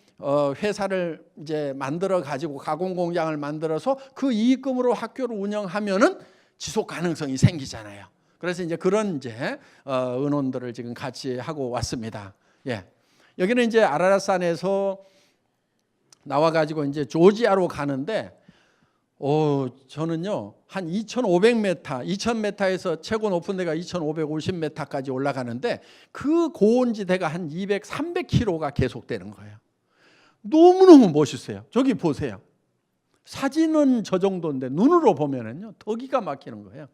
회사를 이제 만들어 가지고 가공 공장을 만들어서 그 이익금으로 학교를 운영하면은 지속 가능성이 생기잖아요. 그래서 이제 그런 이제 의논들을 지금 같이 하고 왔습니다. 예. 여기는 이제 아라랏산에서 나와 가지고 이제 조지아로 가는데 저는요 한 2,500m, 2,000m에서 최고 높은 데가 2,550m까지 올라가는데 그 고온지대가 한 200, 300km가 계속되는 거예요. 너무너무 멋있어요. 저기 보세요. 사진은 저 정도인데 눈으로 보면은요 더 기가 막히는 거예요.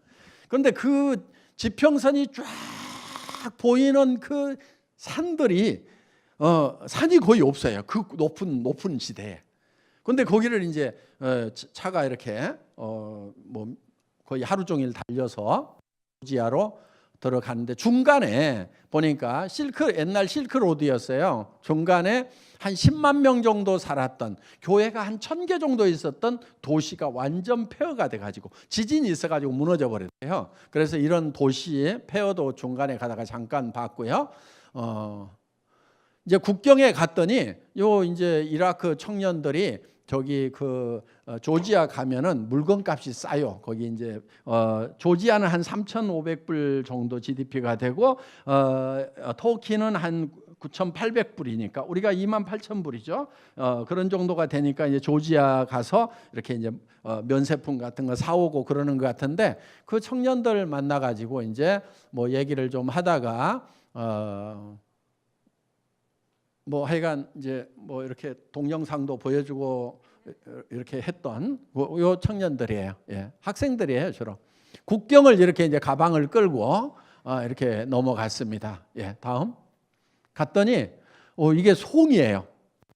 그런데 그 지평선이 쫙 보이는 그 산들이 산이 거의 없어요. 그 높은 지대에. 그런데 거기를 이제 차가 이렇게 뭐 거의 하루 종일 달려서 조지아로 들어가는데 중간에 보니까 옛날 실크로드였어요. 중간에 한 10만 명 정도 살았던 교회가 한 1,000개 정도 있었던 도시가 완전 폐허가 돼가지고 지진이 있어가지고 무너져 버렸대요. 그래서 이런 도시의 폐허도 중간에 가다가 잠깐 봤고요. 이제 국경에 갔더니 이제 이라크 청년들이 저기 조지아 가면은 물건값이 싸요. 거기 이제 조지아는 한 3,500불 정도 GDP가 되고 터키는 한 9,800불이니까 우리가 28,000불이죠. 그런 정도가 되니까 이제 조지아 가서 이렇게 이제 면세품 같은 거 사오고 그러는 것 같은데 그 청년들 만나 가지고 이제 뭐 얘기를 좀 하다가 뭐 하여간 이제 뭐 이렇게 동영상도 보여주고 이렇게 했던 요 청년들이에요. 예, 학생들이에요 주로. 국경을 이렇게 이제 가방을 끌고 이렇게 넘어갔습니다. 예, 다음 갔더니 이게 송이에요.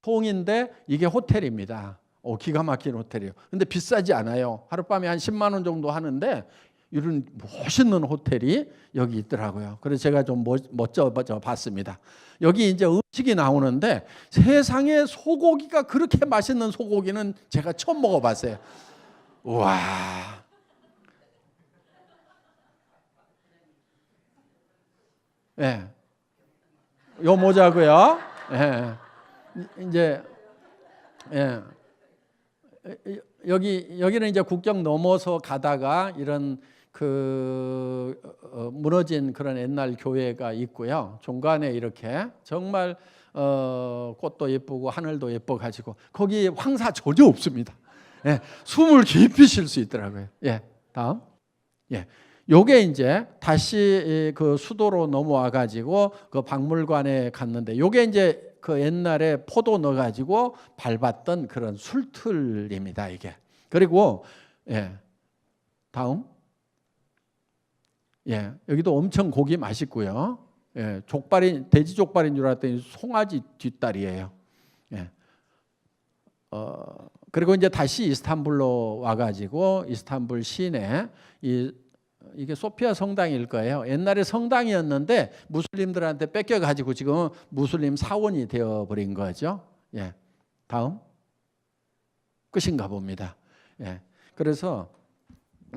송인데 이게 호텔입니다. 기가 막힌 호텔이에요. 근데 비싸지 않아요. 하룻밤에 한 10만 원 정도 하는데 이런 멋있는 호텔이 여기 있더라고요. 그래서 제가 좀 멋져 봤습니다. 여기 이제 음식이 나오는데 세상에 소고기가 그렇게 맛있는 소고기는 제가 처음 먹어봤어요. 우와. 예. 요 모자고요. 예. 이제 예. 여기는 이제 국경 넘어서 가다가 이런 무너진 그런 옛날 교회가 있고요. 중간에 이렇게 정말 꽃도 예쁘고 하늘도 예뻐 가지고 거기 황사 전혀 없습니다. 예, 숨을 깊이 쉴 수 있더라고요. 예, 다음. 예. 요게 이제 다시 그 수도로 넘어와 가지고 그 박물관에 갔는데 요게 이제 그 옛날에 포도 넣어 가지고 밟았던 그런 술틀입니다, 이게. 그리고 다음. 여기도 엄청 고기 맛있고요. 돼지 족발인 줄 알았더니 송아지 뒷다리예요. 그리고 이제 다시 이스탄불로 와가지고 이스탄불 시내 이게 소피아 성당일 거예요. 옛날에 성당이었는데 무슬림들한테 뺏겨가지고 지금 무슬림 사원이 되어버린 거죠. 다음. 끝인가 봅니다. 그래서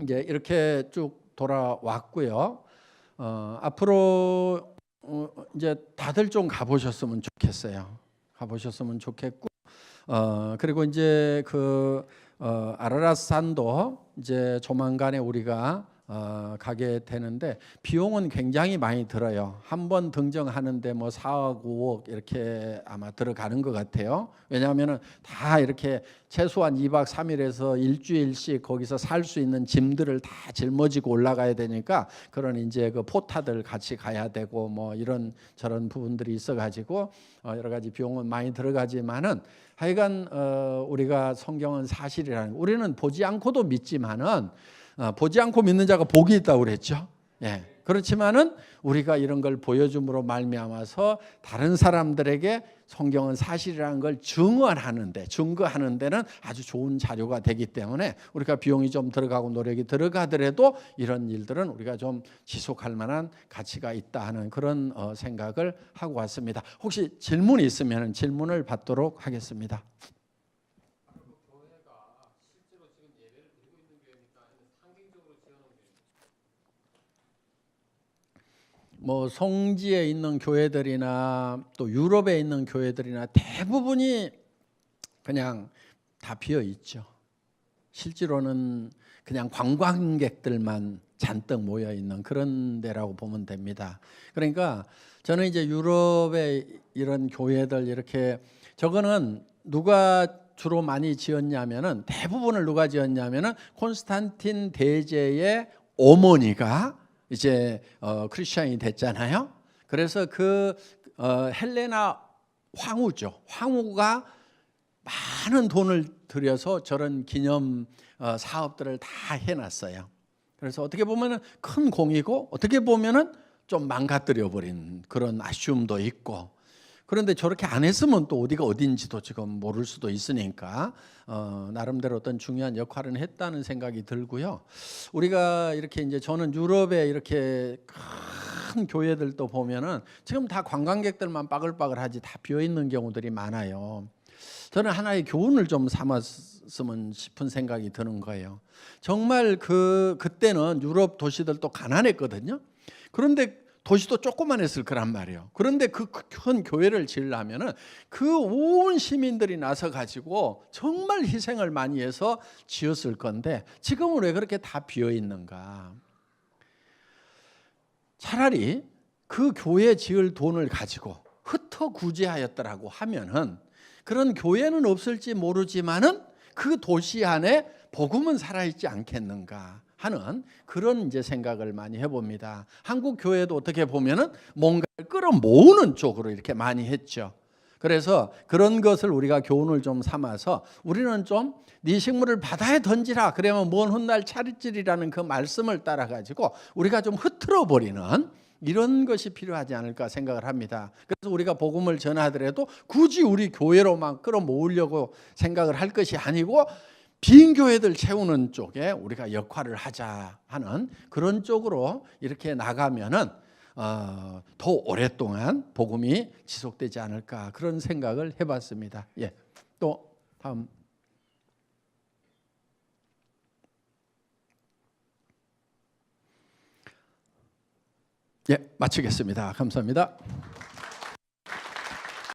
이제 이렇게 쭉 돌아왔고요. 앞으로 이제 다들 좀 가보셨으면 좋겠어요. 가보셨으면 좋겠고, 그리고 이제 그 아라랏산도 이제 조만간에 우리가 가게 되는데 비용은 굉장히 많이 들어요. 한 번 등정하는데 뭐 4억, 5억 이렇게 아마 들어가는 것 같아요. 왜냐하면은 다 이렇게 최소한 2박 3일에서 일주일씩 거기서 살 수 있는 짐들을 다 짊어지고 올라가야 되니까 그런 이제 그 포타들 같이 가야 되고 뭐 이런 저런 부분들이 있어가지고 여러 가지 비용은 많이 들어가지만은 하여간 우리가 성경은 사실이라는 거. 우리는 보지 않고도 믿지만은 보지 않고 믿는 자가 복이 있다고 그랬죠. 예. 그렇지만은 우리가 이런 걸 보여줌으로 말미암아서 다른 사람들에게 성경은 사실이라는 걸 증거하는 데는 아주 좋은 자료가 되기 때문에 우리가 비용이 좀 들어가고 노력이 들어가더라도 이런 일들은 우리가 좀 지속할 만한 가치가 있다 하는 그런 생각을 하고 왔습니다. 혹시 질문이 있으면 질문을 받도록 하겠습니다. 뭐 성지에 있는 교회들이나 또 유럽에 있는 교회들이나 대부분이 그냥 다 비어 있죠. 실제로는 그냥 관광객들만 잔뜩 모여 있는 그런 데라고 보면 됩니다. 그러니까 저는 이제 유럽의 이런 교회들 이렇게 저거는 누가 주로 많이 지었냐면은 대부분을 누가 지었냐면은 콘스탄틴 대제의 어머니가 이제 크리스천이 됐잖아요. 그래서 그 헬레나 황후죠. 황후가 많은 돈을 들여서 저런 기념 사업들을 다 해놨어요. 그래서 어떻게 보면은 큰 공이고 어떻게 보면은 좀 망가뜨려 버린 그런 아쉬움도 있고. 그런데 저렇게 안 했으면 또 어디가 어딘지도 지금 모를 수도 있으니까 나름대로 어떤 중요한 역할은 했다는 생각이 들고요. 우리가 이렇게 이제 저는 유럽에 이렇게 큰 교회들도 보면은 지금 다 관광객들만 빠글빠글하지 다 비어 있는 경우들이 많아요. 저는 하나의 교훈을 좀 삼았으면 싶은 생각이 드는 거예요. 정말 그때는 유럽 도시들도 가난했거든요. 그런데 도시도 조그만했을 거란 말이에요. 그런데 그 큰 교회를 지으려면은 그 온 시민들이 나서 가지고 정말 희생을 많이 해서 지었을 건데 지금은 왜 그렇게 다 비어 있는가? 차라리 그 교회 지을 돈을 가지고 흩어구제하였더라고 하면은 그런 교회는 없을지 모르지만은 그 도시 안에 복음은 살아있지 않겠는가 하는 그런 이제 생각을 많이 해봅니다. 한국 교회도 어떻게 보면은 뭔가를 끌어모으는 쪽으로 이렇게 많이 했죠. 그래서 그런 것을 우리가 교훈을 좀 삼아서 우리는 좀 네 식물을 바다에 던지라 그러면 먼 훗날 차리지리라는 그 말씀을 따라 가지고 우리가 좀 흐트러 버리는 이런 것이 필요하지 않을까 생각을 합니다. 그래서 우리가 복음을 전하더라도 굳이 우리 교회로만 끌어모으려고 생각을 할 것이 아니고 빈 교회들 채우는 쪽에 우리가 역할을 하자 하는 그런 쪽으로 이렇게 나가면은 더 오랫동안 복음이 지속되지 않을까 그런 생각을 해봤습니다. 예, 또 다음. 예, 마치겠습니다. 감사합니다.